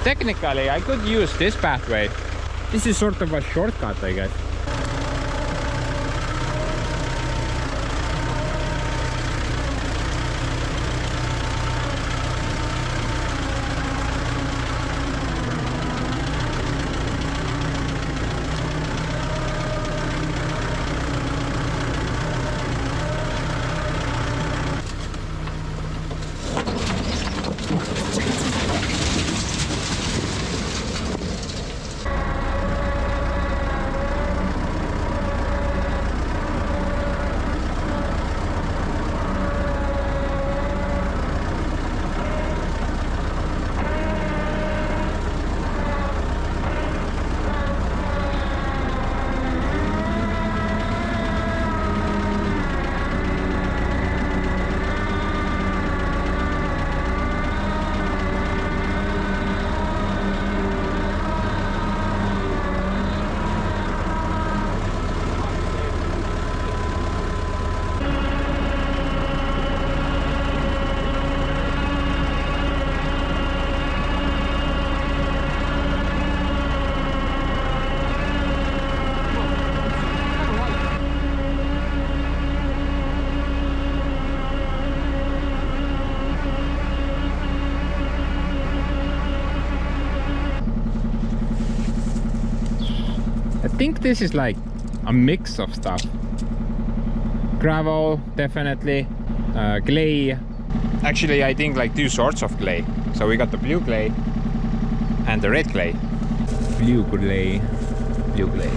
Technically, I could use this pathway. This is sort of a shortcut, I guess. I think this is like a mix of stuff. Gravel, definitely. Clay. Actually, I think like two sorts of clay. So we got the blue clay and the red clay. Blue clay. Blue clay.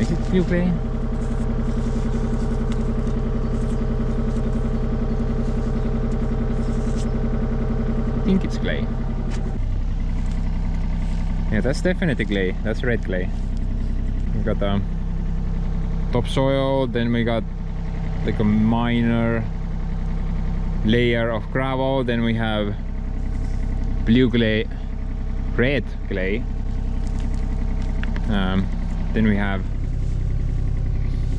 Is it blue clay? I think it's clay. Yeah, that's definitely clay. That's red clay. We got the topsoil, then we got like a minor layer of gravel, then we have blue clay, red clay, then we have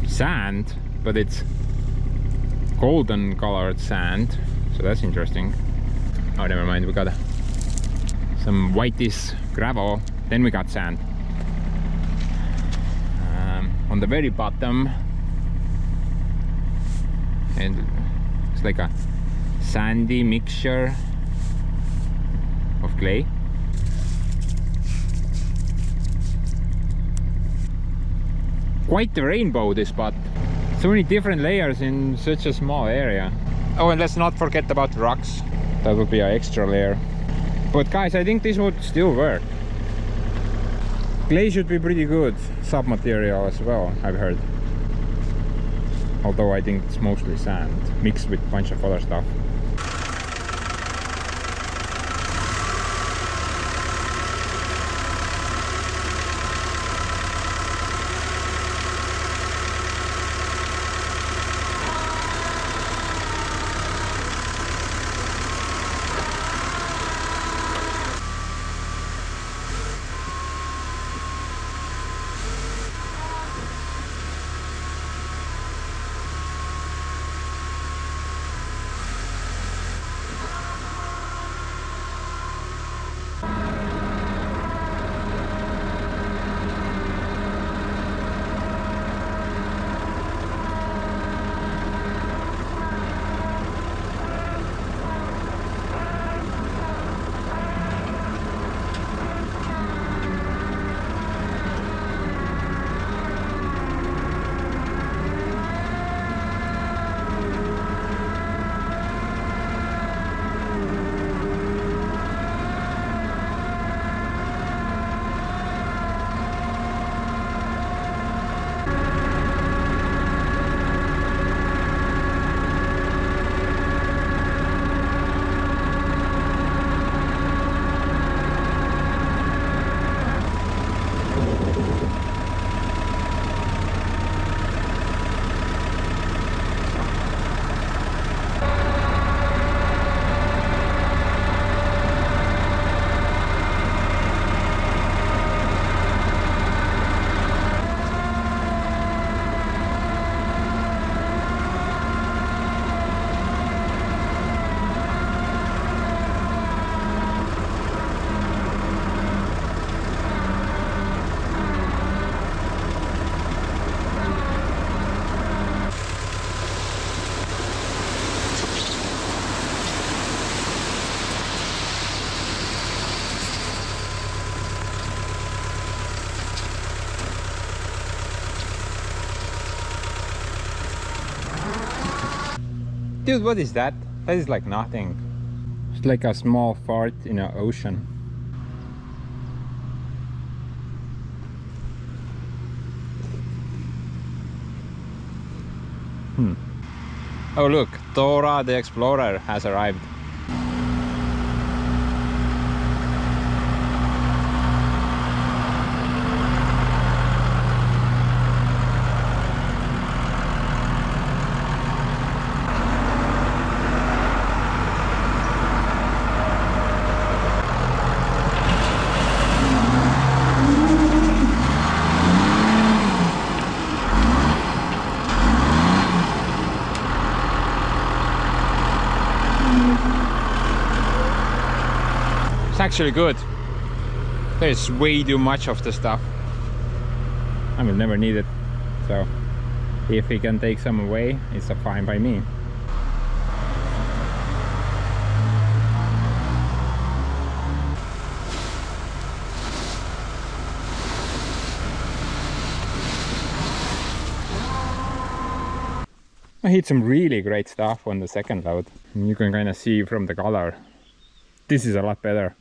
sand, but it's golden colored sand, so that's interesting. Oh, never mind, we got some whitish gravel, then we got sand. On the very bottom, and it's like a sandy mixture of clay. Quite the rainbow, this spot. So many different layers in such a small area. Oh, and let's not forget about rocks. That would be an extra layer. But guys, I think this would still work. Clay should be pretty good sub-material as well, I've heard. Although I think it's mostly sand mixed with a bunch of other stuff. Dude, what is that? That is like nothing. It's like a small fart in an ocean. Oh look, Dora the Explorer has arrived. It's actually good. There's way too much of the stuff. I will never need it. So if he can take some away, it's fine by me. I hit some really great stuff on the second load. And you can kind of see from the color. This is a lot better.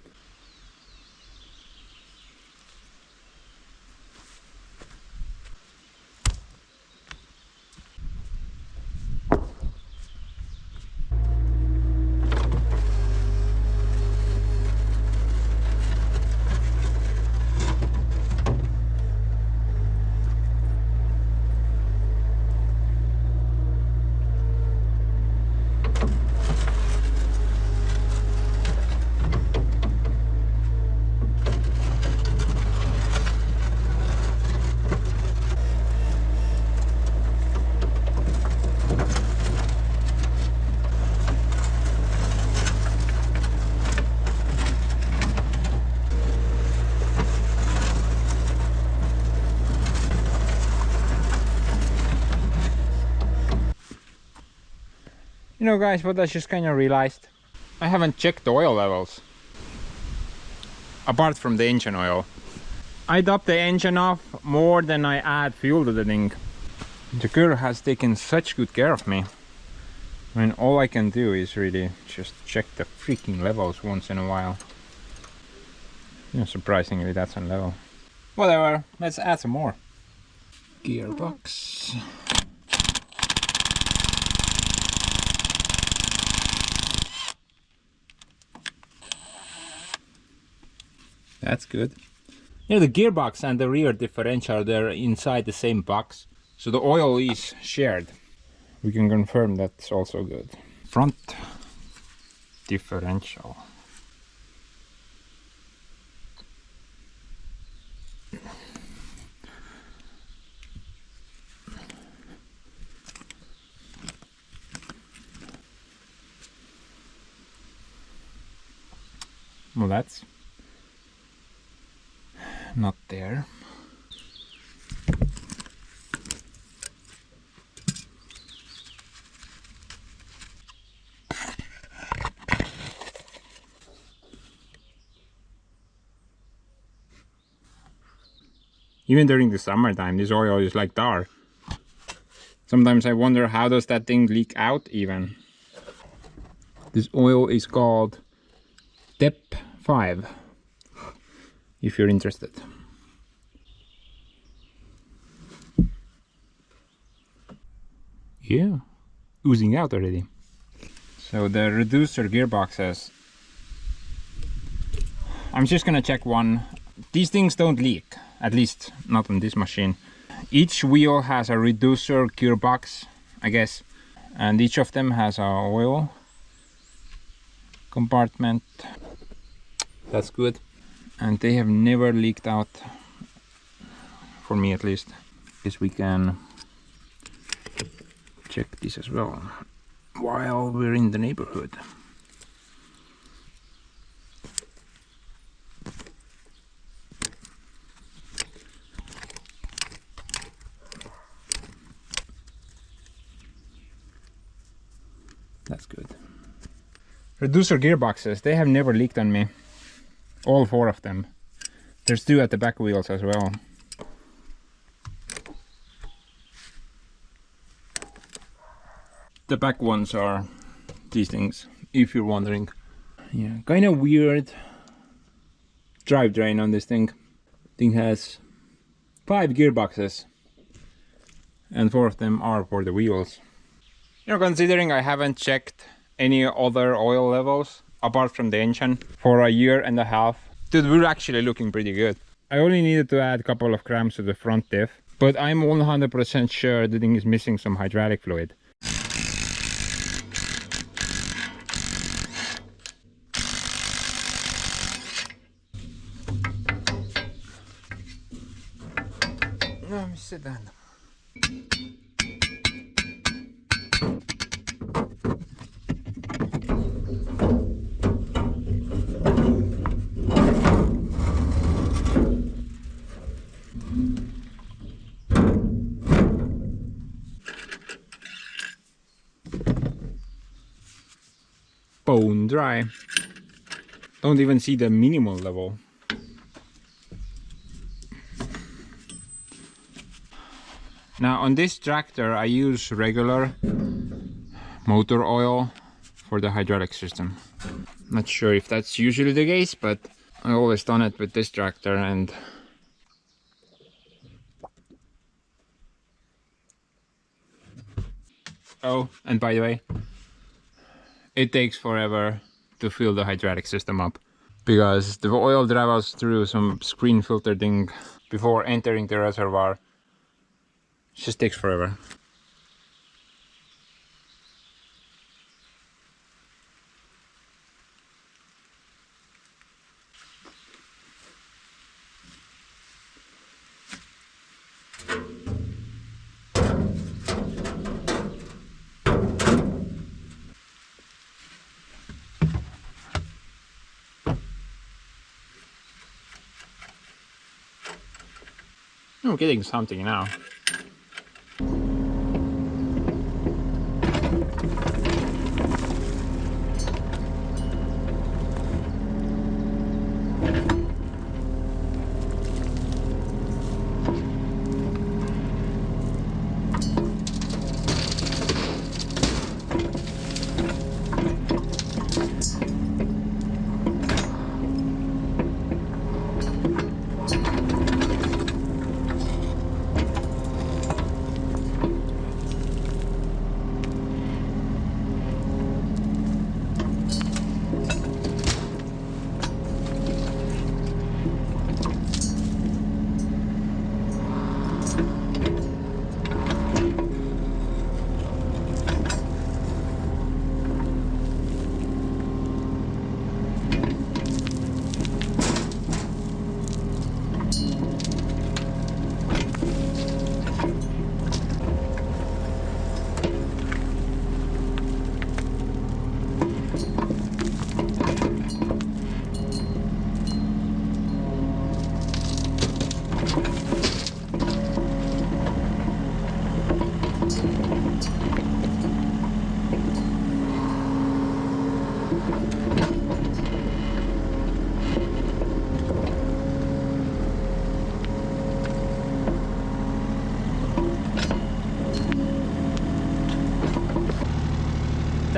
You know guys, what I just kind of realized? I haven't checked the oil levels. Apart from the engine oil. I top the engine off more than I add fuel to the thing. The girl has taken such good care of me. I mean, all I can do is really just check the freaking levels once in a while. You know, surprisingly, that's on level. Whatever, let's add some more. Gearbox. That's good. Yeah, the gearbox and the rear differential, they're inside the same box. So the oil is shared. We can confirm that's also good. Front differential. Well, that's not there. Even during the summertime, this oil is like tar. Sometimes I wonder, how does that thing leak out even? This oil is called Step 5, if you're interested. Yeah, oozing out already. So the reducer gearboxes, I'm just gonna check one. These things don't leak, at least not on this machine. Each wheel has a reducer gearbox, I guess, and each of them has a oil compartment. That's good. And they have never leaked out, for me at least. Guess we can check this as well while we're in the neighborhood. That's good. Reducer gearboxes, they have never leaked on me. All 4 of them. There's 2 at the back wheels as well. The back ones are these things, if you're wondering. Yeah, kind of weird drivetrain on this thing. Thing has 5 gearboxes and 4 of them are for the wheels. You know, considering I haven't checked any other oil levels apart from the engine for a year and a half, dude, we're actually looking pretty good. I only needed to add a couple of grams to the front diff, but I'm 100% sure the thing is missing some hydraulic fluid. Let me sit down. Bone dry. Don't even see the minimal level. Now on this tractor I use regular motor oil for the hydraulic system. Not sure if that's usually the case, but I always done it with this tractor. And oh, and by the way, it takes forever to fill the hydraulic system up because the oil travels through some screen filter thing before entering the reservoir. It just takes forever. I'm getting something now.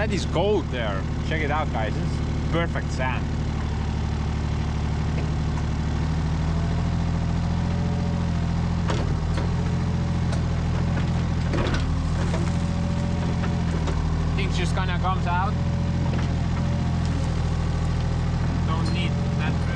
That is gold there. Check it out, guys. It's perfect sand. Things just kinda comes out. Don't need that bit.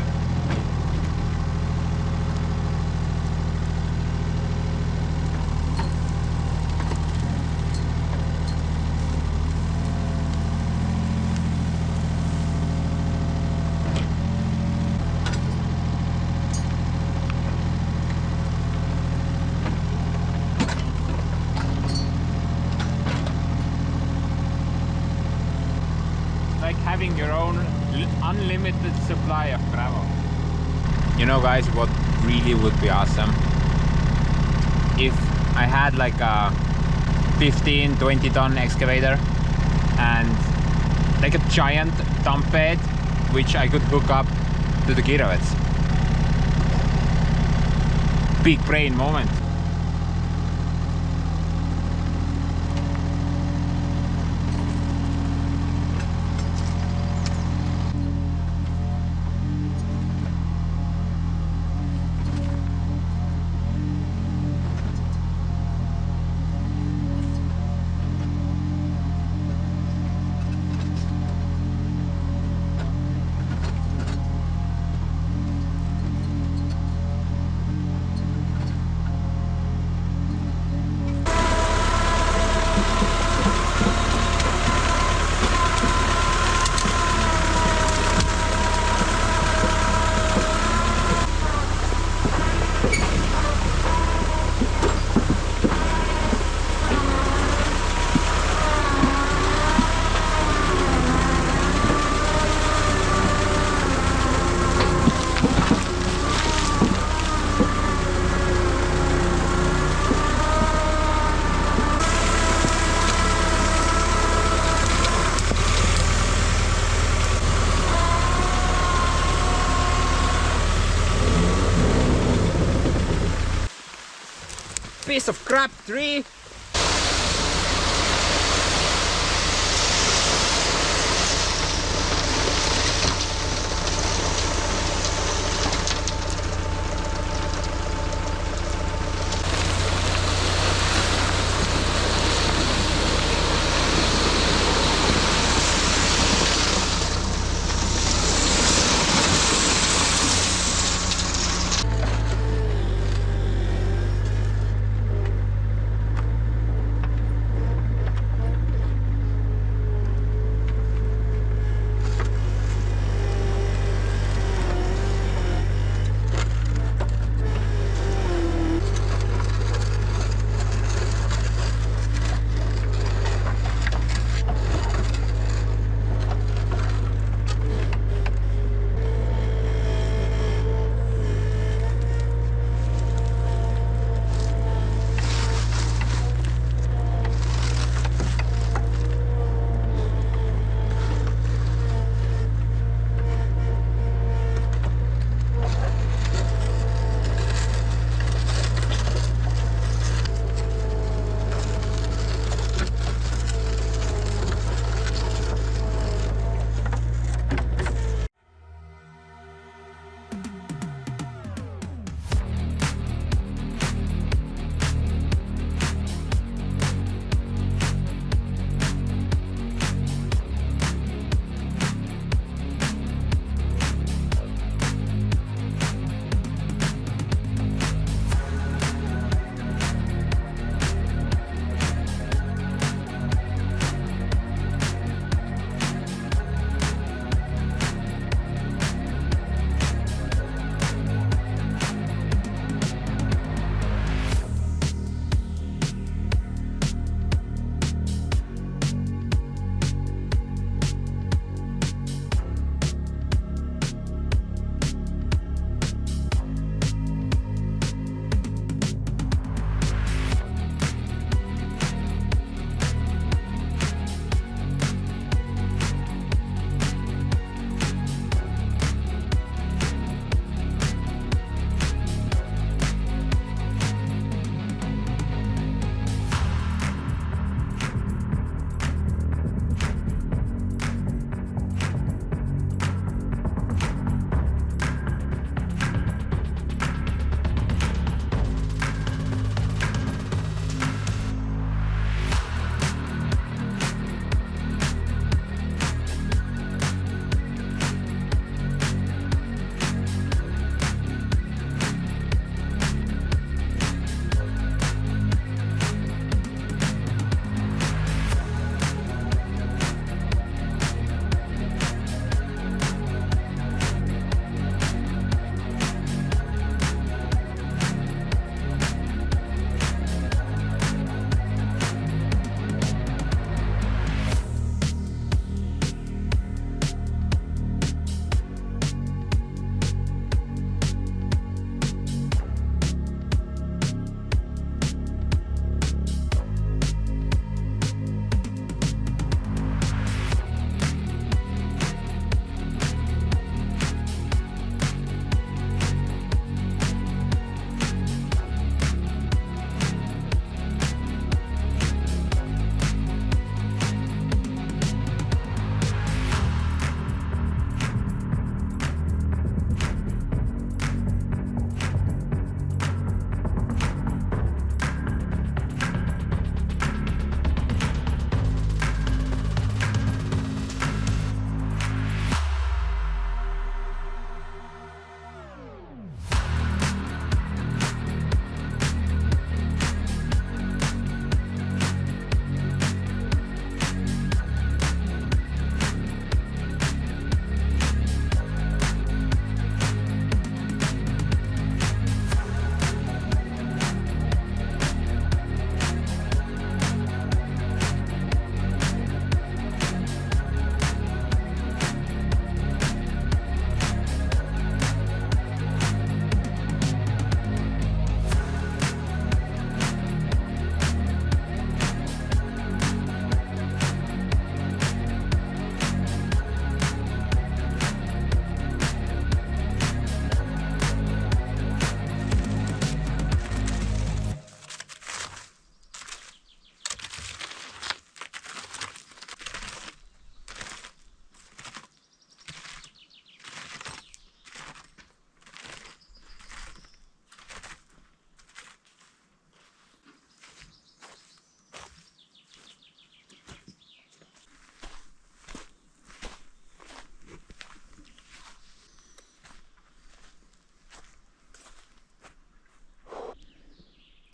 Like having your own unlimited supply of gravel. You know, guys, what really would be awesome? If I had like a 15-20 ton excavator and like a giant dump bed which I could hook up to the giravets. Big brain moment. Piece of crap tree.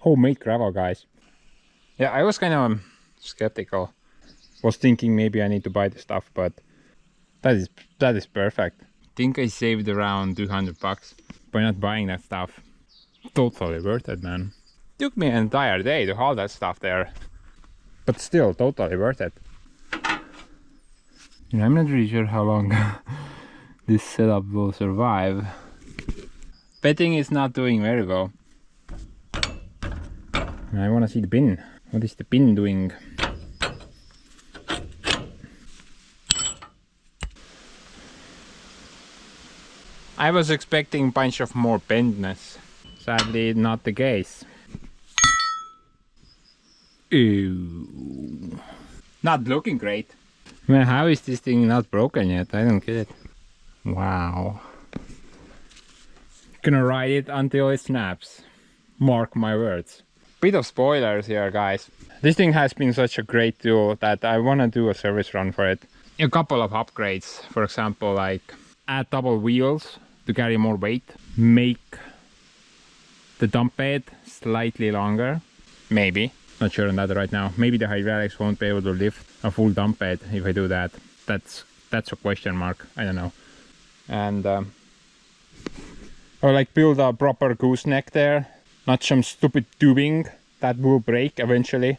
Homemade gravel, guys. Yeah, I was kind of skeptical. Was thinking maybe I need to buy the stuff, but that is perfect. Think I saved around 200 bucks by not buying that stuff. Totally worth it, man. Took me an entire day to haul that stuff there, but still totally worth it. And I'm not really sure how long this setup will survive. Betting is not doing very well. I want to see the bin. What is the bin doing? I was expecting a bunch of more bendness. Sadly, not the case. Ew. Not looking great. Man, how is this thing not broken yet? I don't get it. Wow. Gonna ride it until it snaps. Mark my words. Bit of spoilers here, guys. This thing has been such a great tool that I wanna do a service run for it. A couple of upgrades, for example, like add double wheels to carry more weight, make the dump bed slightly longer, maybe. Not sure on that right now. Maybe the hydraulics won't be able to lift a full dump bed if I do that. That's a question mark. I don't know. And or like build a proper gooseneck there, not some stupid tubing that will break eventually.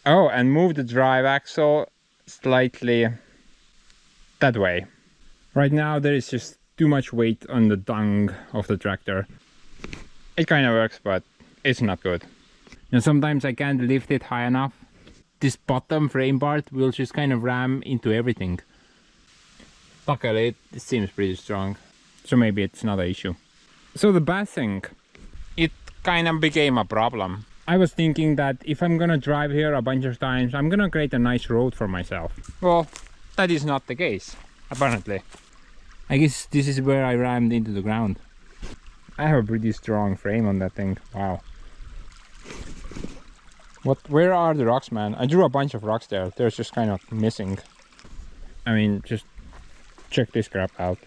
Oh, and move the drive axle slightly that way. Right now there is just too much weight on the dung of the tractor. It kind of works, but it's not good. And sometimes I can't lift it high enough. This bottom frame part will just kind of ram into everything. Luckily it seems pretty strong, so maybe it's not an issue. So the bassing, it kind of became a problem. I was thinking that if I'm gonna drive here a bunch of times, I'm gonna create a nice road for myself. Well, that is not the case, apparently. I guess this is where I rammed into the ground. I have a pretty strong frame on that thing. Wow. Where are the rocks, man? I drew a bunch of rocks there. They're just kind of missing. I mean, just check this crap out.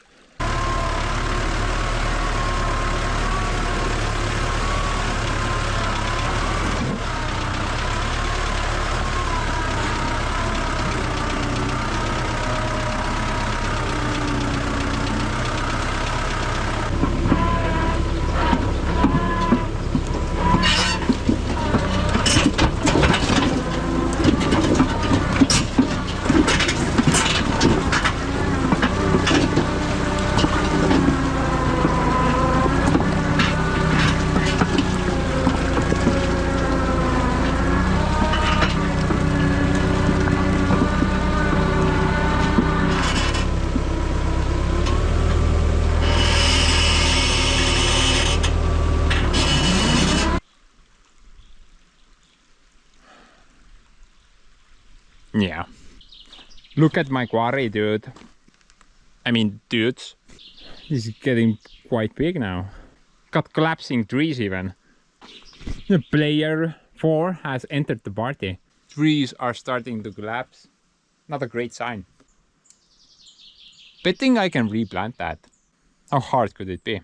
Yeah. Look at my quarry, dude. I mean, dudes. This is getting quite big now. Got collapsing trees even. The player 4 has entered the party. Trees are starting to collapse. Not a great sign. Betting I can replant that. How hard could it be?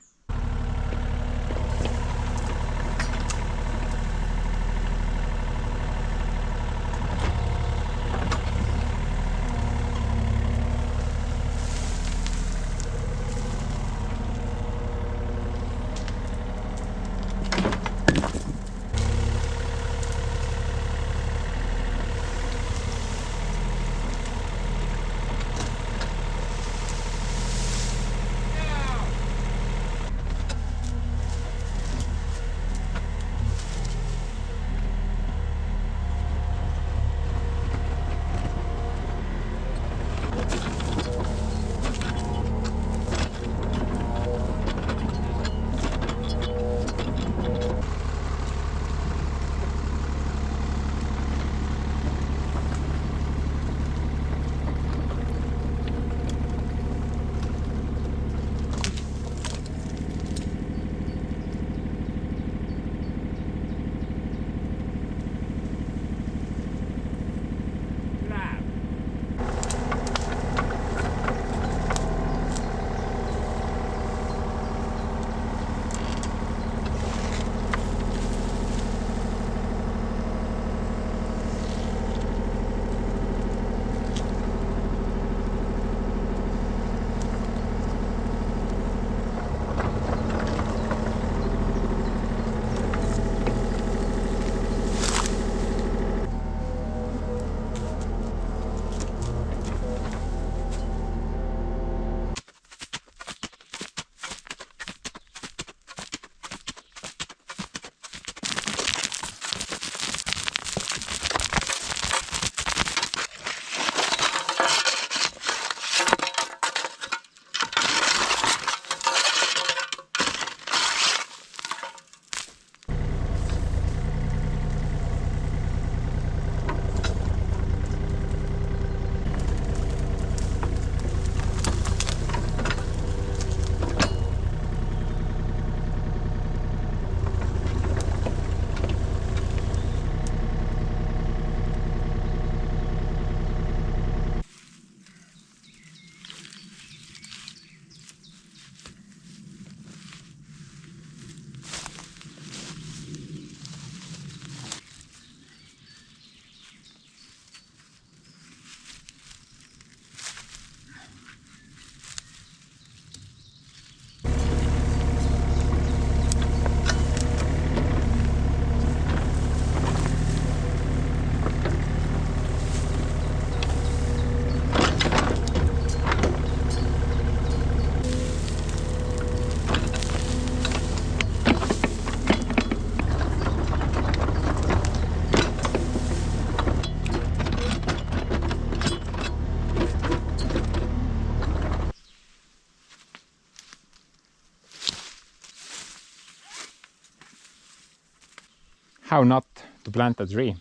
how not to plant a tree.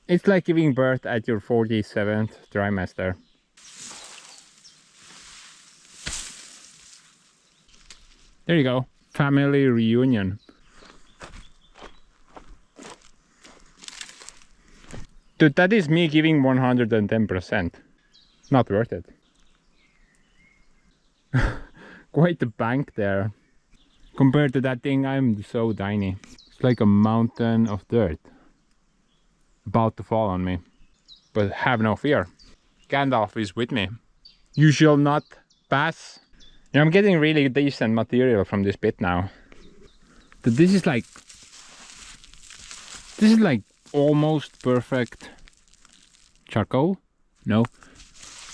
It's like giving birth at your 47th trimester. There you go, family reunion. Dude, that is me giving 110%. Not worth it. Quite a bank there. Compared to that thing, I'm so tiny. It's like a mountain of dirt about to fall on me. But have no fear. Gandalf is with me. You shall not pass. Yeah, I'm getting really decent material from this pit now. But this is like almost perfect charcoal? No.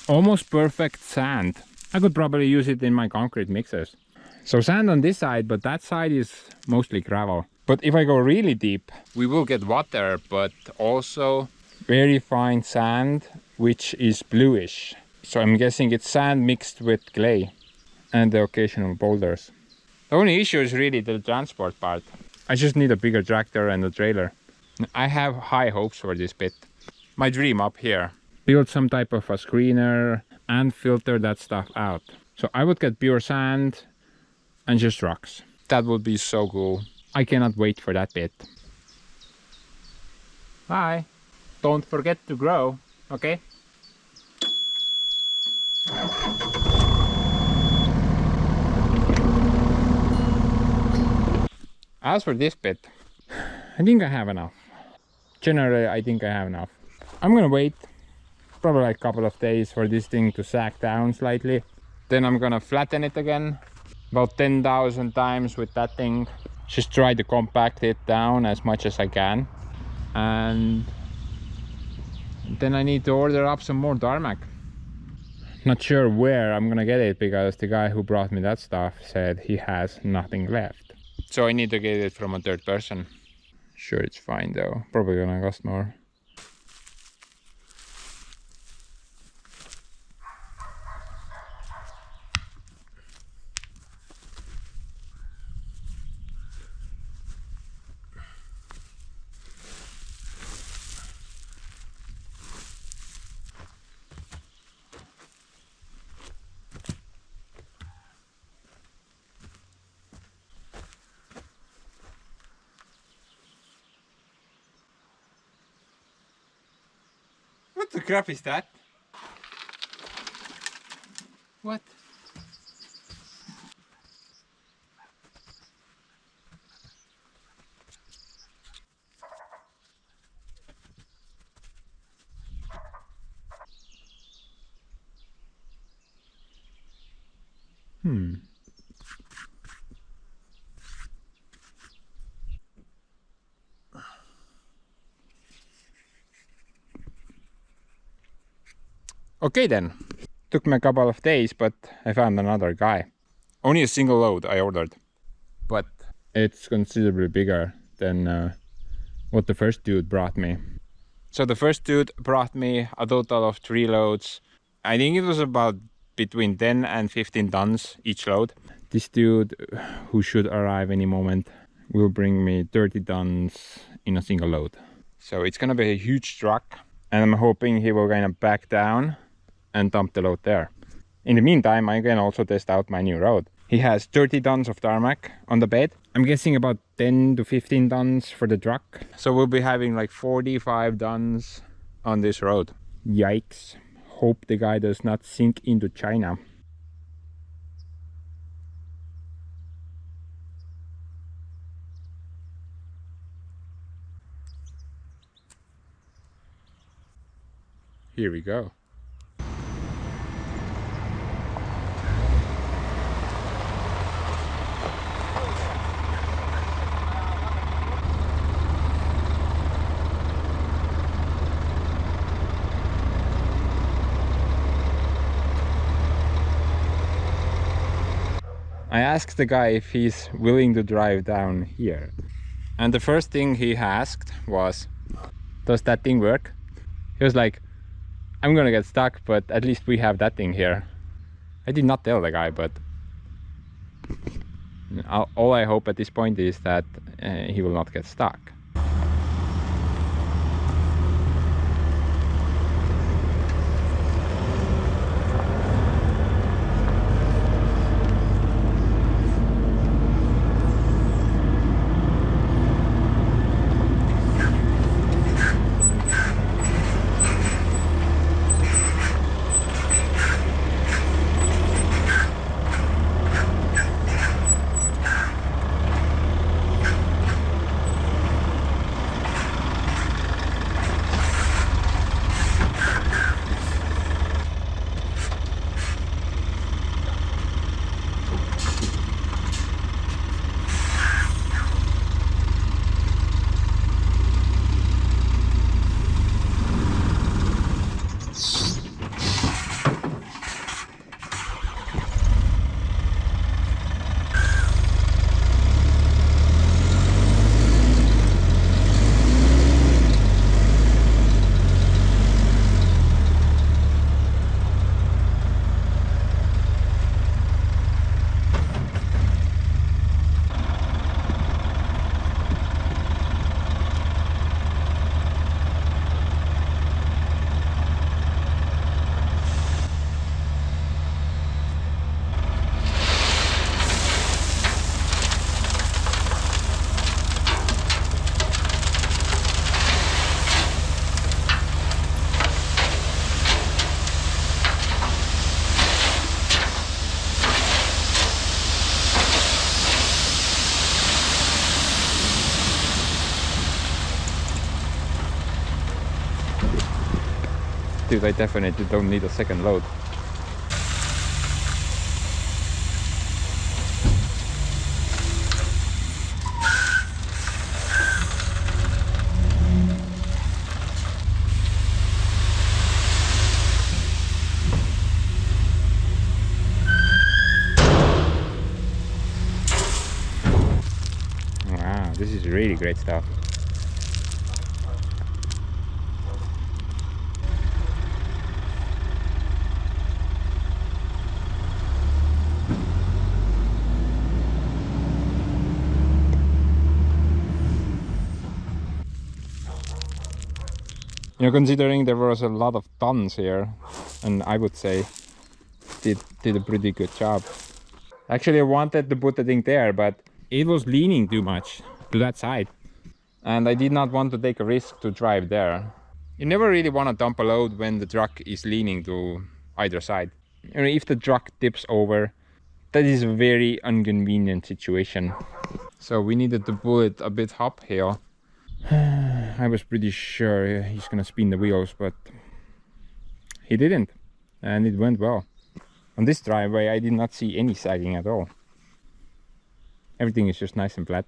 Almost perfect sand. I could probably use it in my concrete mixers. So sand on this side, but that side is mostly gravel. But if I go really deep, we will get water, but also very fine sand, which is bluish. So I'm guessing it's sand mixed with clay and the occasional boulders. The only issue is really the transport part. I just need a bigger tractor and a trailer. I have high hopes for this pit. My dream up here. Build some type of a screener and filter that stuff out. So I would get pure sand and just rocks. That would be so cool. I cannot wait for that pit. Bye. Don't forget to grow, okay? As for this pit, I think I have enough. Generally, I think I have enough. I'm gonna wait probably like a couple of days for this thing to sag down slightly. Then I'm gonna flatten it again about 10,000 times with that thing. Just try to compact it down as much as I can. And then I need to order up some more tarmac. Not sure where I'm gonna get it because the guy who brought me that stuff said he has nothing left. So I need to get it from a third person. Sure, it's fine though. Probably gonna cost more. What the crap is that? What? Okay then. Took me a couple of days, but I found another guy. Only a single load I ordered. But it's considerably bigger than what the first dude brought me. So the first dude brought me a total of 3 loads. I think it was about between 10 and 15 tons each load. This dude, who should arrive any moment, will bring me 30 tons in a single load. So it's gonna be a huge truck, and I'm hoping he will kind of back down and dump the load there. In the meantime, I can also test out my new road. He has 30 tons of tarmac on the bed. I'm guessing about 10 to 15 tons for the truck. So we'll be having like 45 tons on this road. Yikes. Hope the guy does not sink into China. Here we go. I asked the guy if he's willing to drive down here. And the first thing he asked was, does that thing work? He was like, I'm gonna get stuck, but at least we have that thing here. I did not tell the guy, but all I hope at this point is that he will not get stuck. Dude, I definitely don't need a second load. Wow, this is really great stuff. You know, considering there was a lot of tons here, and I would say did a pretty good job. Actually, I wanted to put the thing there, but it was leaning too much to that side, and I did not want to take a risk to drive there. You never really want to dump a load when the truck is leaning to either side. You know, if the truck tips over, that is a very inconvenient situation. So we needed to pull it a bit uphill. I was pretty sure he's gonna spin the wheels, but he didn't, and it went well. On this driveway I did not see any sagging at all. Everything is just nice and flat.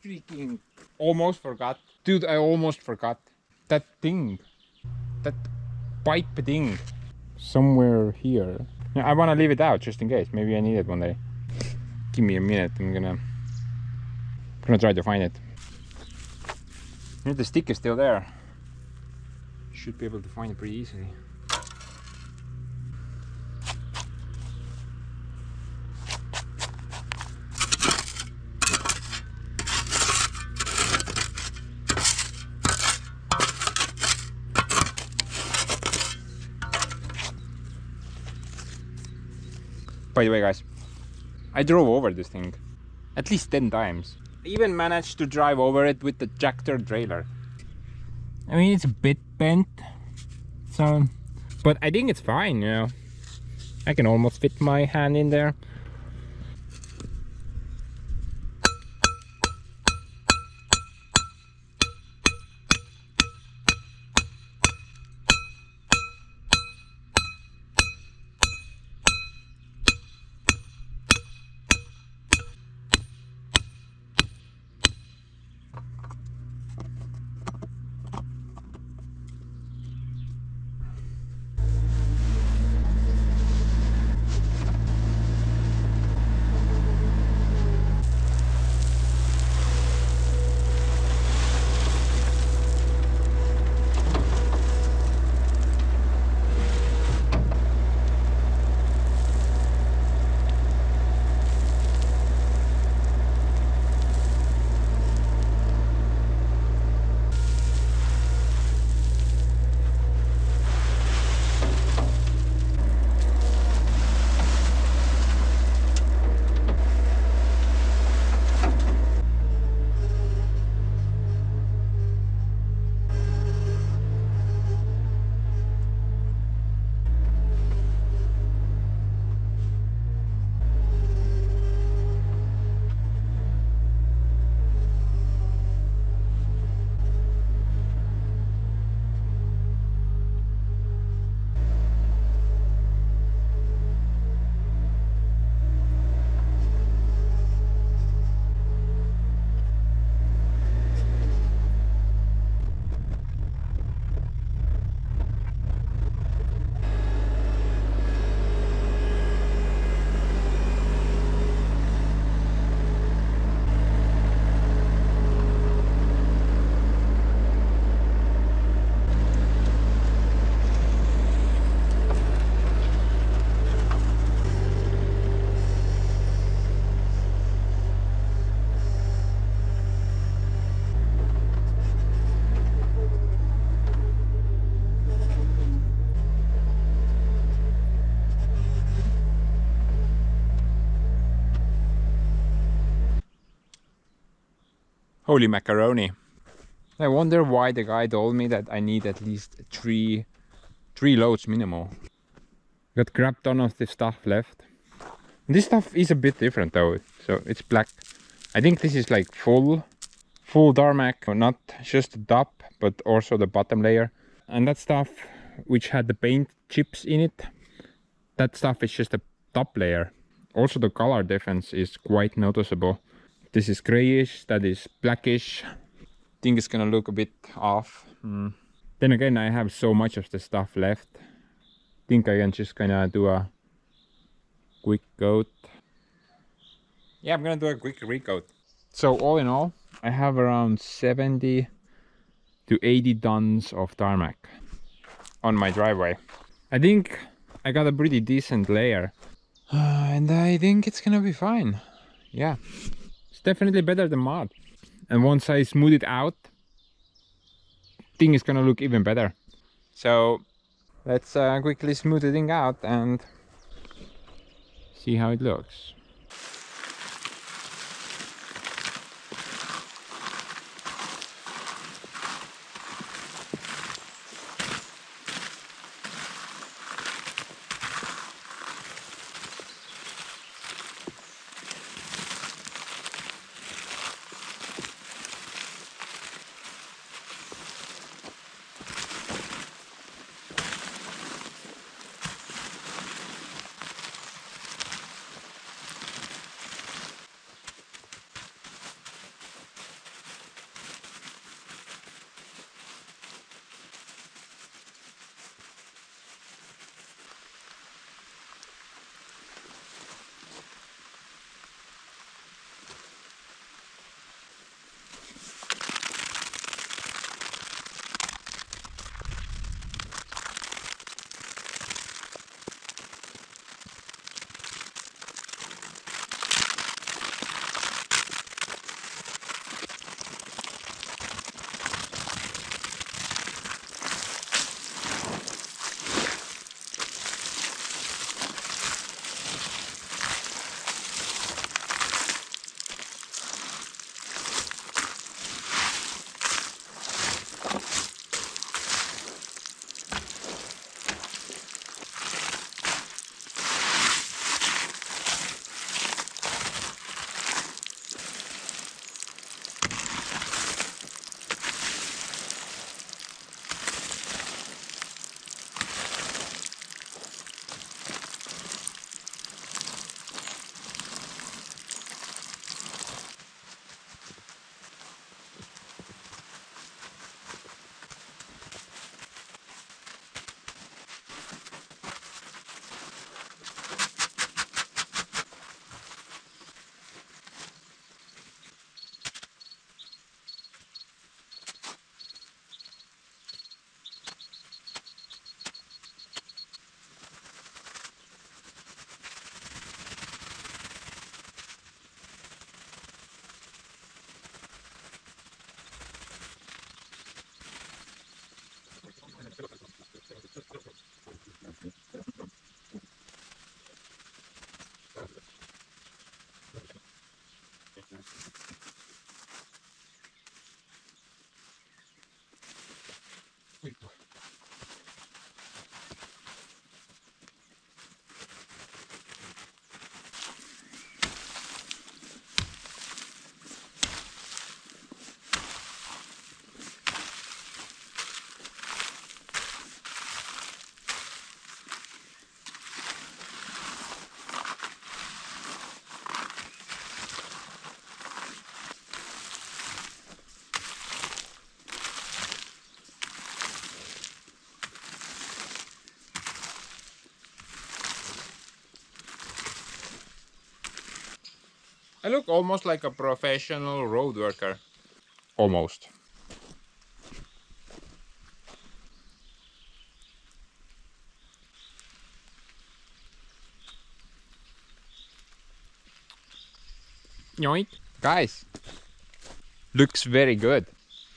Freaking almost forgot. Dude, I almost forgot. That thing. That pipe thing. Somewhere here. I want to leave it out just in case. Maybe I need it one day. Give me a minute. I'm gonna try to find it. The stick is still there. Should be able to find it pretty easily. By the way, guys, I drove over this thing at least 10 times. I even managed to drive over it with the tractor trailer. I mean, it's a bit bent. So, but I think it's fine, you know. I can almost fit my hand in there. Holy macaroni. I wonder why the guy told me that I need at least three loads minimal. Got crap ton of this stuff left. This stuff is a bit different though, so it's black. I think this is like full tarmac, not just the top, but also the bottom layer. And that stuff which had the paint chips in it, that stuff is just a top layer. Also the color difference is quite noticeable. This is grayish, that is blackish. I think it's gonna look a bit off. Then again, I have so much of the stuff left. I think I can just kinda do a quick coat. Yeah, I'm gonna do a quick recoat. So all in all, I have around 70 to 80 tons of tarmac on my driveway. I think I got a pretty decent layer. And I think it's gonna be fine. Yeah. It's definitely better than mud. And once I smooth it out, thing is gonna look even better. So let's quickly smooth the thing out and see how it looks. I look almost like a professional road worker. Almost. Yoink. Guys, looks very good.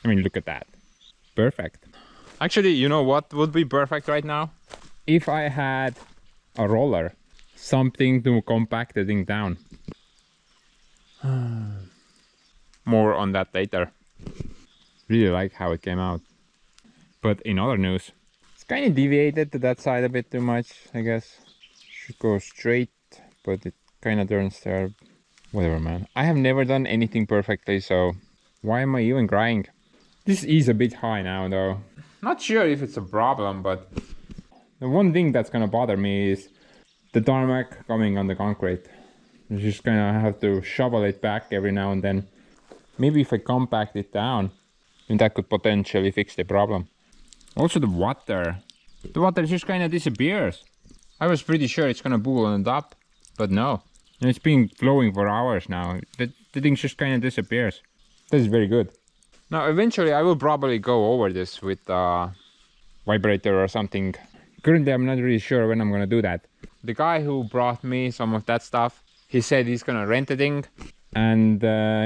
I mean, look at that. Perfect. Actually, you know what would be perfect right now? If I had a roller, something to compact the thing down. More on that later. Really like how it came out. But in other news, it's kind of deviated to that side a bit too much, I guess. Should go straight, but it kind of turns there. Whatever, man. I have never done anything perfectly, so why am I even crying? This is a bit high now, though. Not sure if it's a problem, but the one thing that's gonna bother me is the tarmac coming on the concrete. You just gonna have to shovel it back every now and then. Maybe if I compact it down, then that could potentially fix the problem. Also the water just kind of disappears. I was pretty sure it's gonna pool on the top, but no. And it's been flowing for hours now. The thing just kind of disappears. This is very good. Now eventually I will probably go over this with a vibrator or something. Currently I'm not really sure when I'm gonna do that. The guy who brought me some of that stuff, he said he's gonna rent the thing and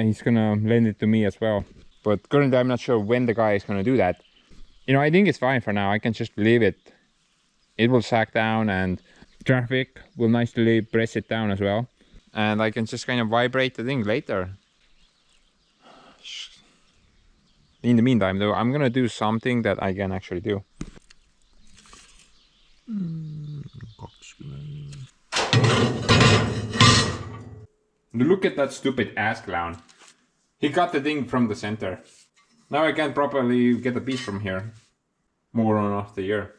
he's gonna lend it to me as well. But currently I'm not sure when the guy is gonna do that. You know, I think it's fine for now. I can just leave it. It will sag down and traffic will nicely press it down as well. And I can just kind of vibrate the thing later. In the meantime though, I'm gonna do something that I can actually do. Look at that stupid ass clown. He got the thing from the center. Now I can't properly get a piece from here. More on off the year.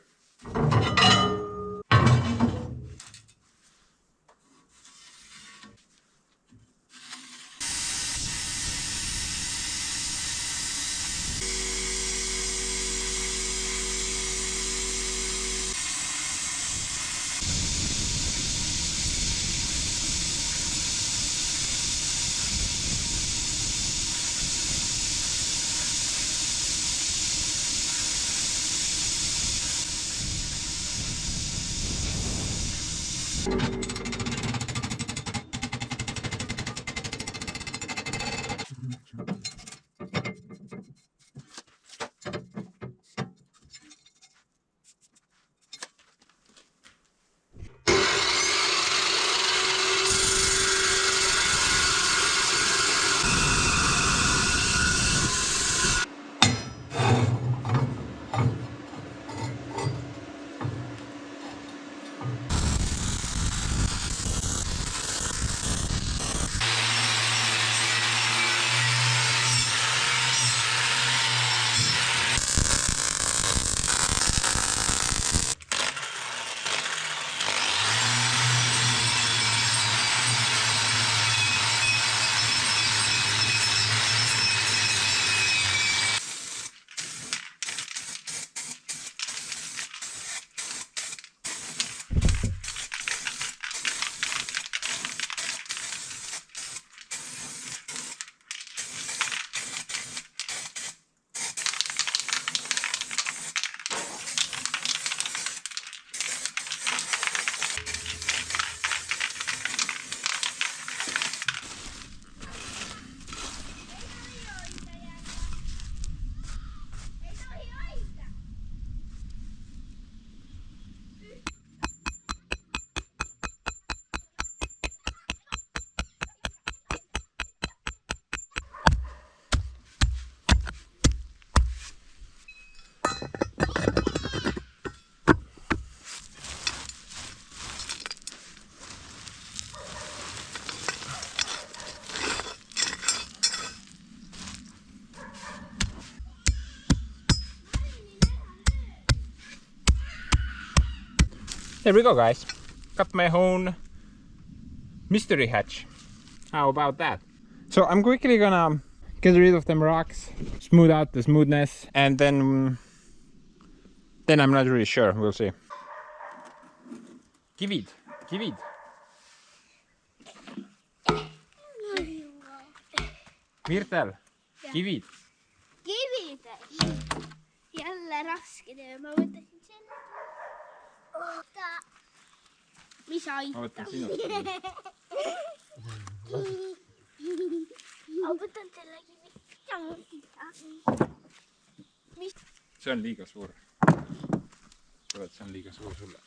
There we go, guys. Got my own mystery hatch. How about that? So I'm quickly gonna get rid of them rocks, smooth out the smoothness, and then I'm not really sure. We'll see. Kivid. Mirtel, kivid. Kivid. Jälle raske töö. Mä võtasin selle. Mis aitab? Ma võtan sinust. Ma võtan selle kivi. See on liiga suur. Kuule, see on liiga suur sulle.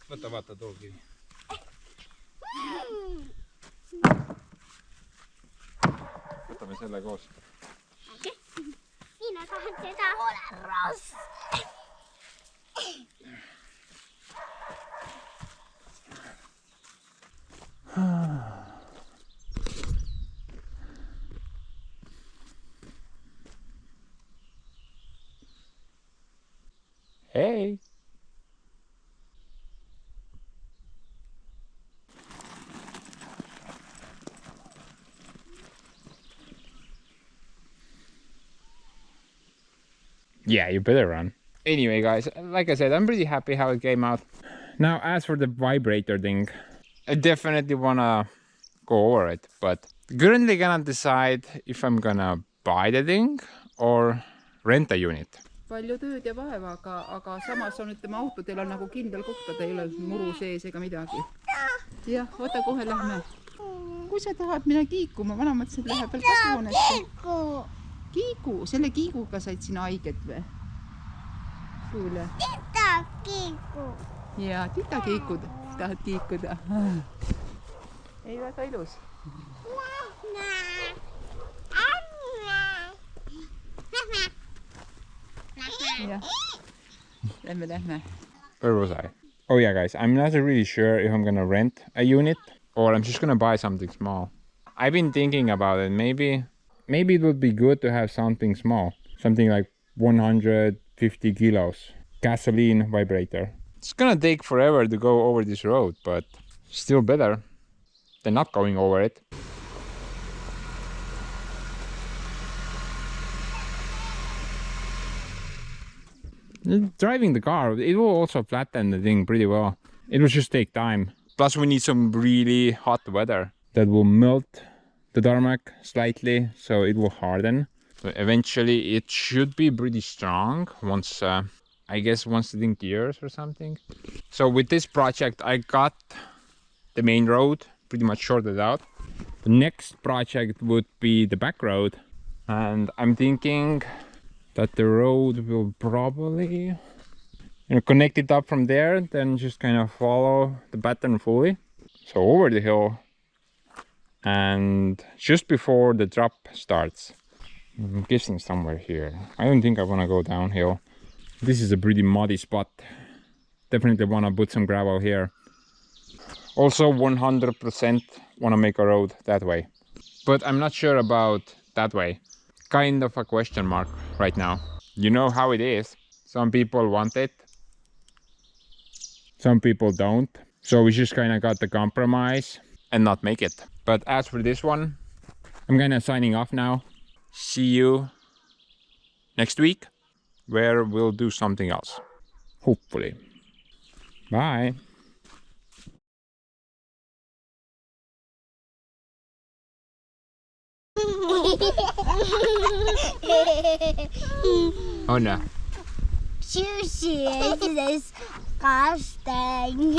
Võta, vaata too kivi. Võtame selle koos. Minä tahan seda. Ole raske. Hey! Yeah, you better run. Anyway, guys, like I said, I'm pretty happy how it came out. Now, as for the vibrator thing, I definitely wanna go over it, but currently gonna decide if I'm gonna buy the thing or rent a unit. Palju tööd ja vaeva, aga samas on, ütleme, autodel on nagu kindel koht, ta ei ole muru sees ega midagi. Jah, oota, kohe lähme. Kui sa tahad minna kiikuma, vana mõtlesin, et läheb veel kasvuhoonesse. Kiigu, selle kiiguga said sina haiget või? Kuule. Tita kiiku. Jaa, tita kiikuda. Tahad kiikuda? Ei, väga ilus. Yeah. Lähme. Where was I? Oh yeah, guys, I'm not really sure if I'm gonna rent a unit or I'm just gonna buy something small. I've been thinking about it. Maybe it would be good to have something small, something like 150 kilos gasoline vibrator. It's gonna take forever to go over this road, but still better than not going over it. Driving the car, it will also flatten the thing pretty well. It will just take time. Plus we need some really hot weather that will melt the tarmac slightly, so it will harden. So eventually it should be pretty strong once, I guess once the thing gears or something. So with this project I got the main road pretty much sorted out. The next project would be the back road, and I'm thinking that the road will probably connect it up from there, then just kind of follow the pattern fully. So over the hill and just before the drop starts. I'm guessing somewhere here. I don't think I want to go downhill. This is a pretty muddy spot. Definitely want to put some gravel here. Also 100% want to make a road that way. But I'm not sure about that way. Kind of a question mark right now. You know how it is. Some people want it. Some people don't. So we just kind of got the compromise and not make it. But as for this one, I'm kind of signing off now. See you next week where we'll do something else. Hopefully. Bye. Oh no. Sushi is disgusting.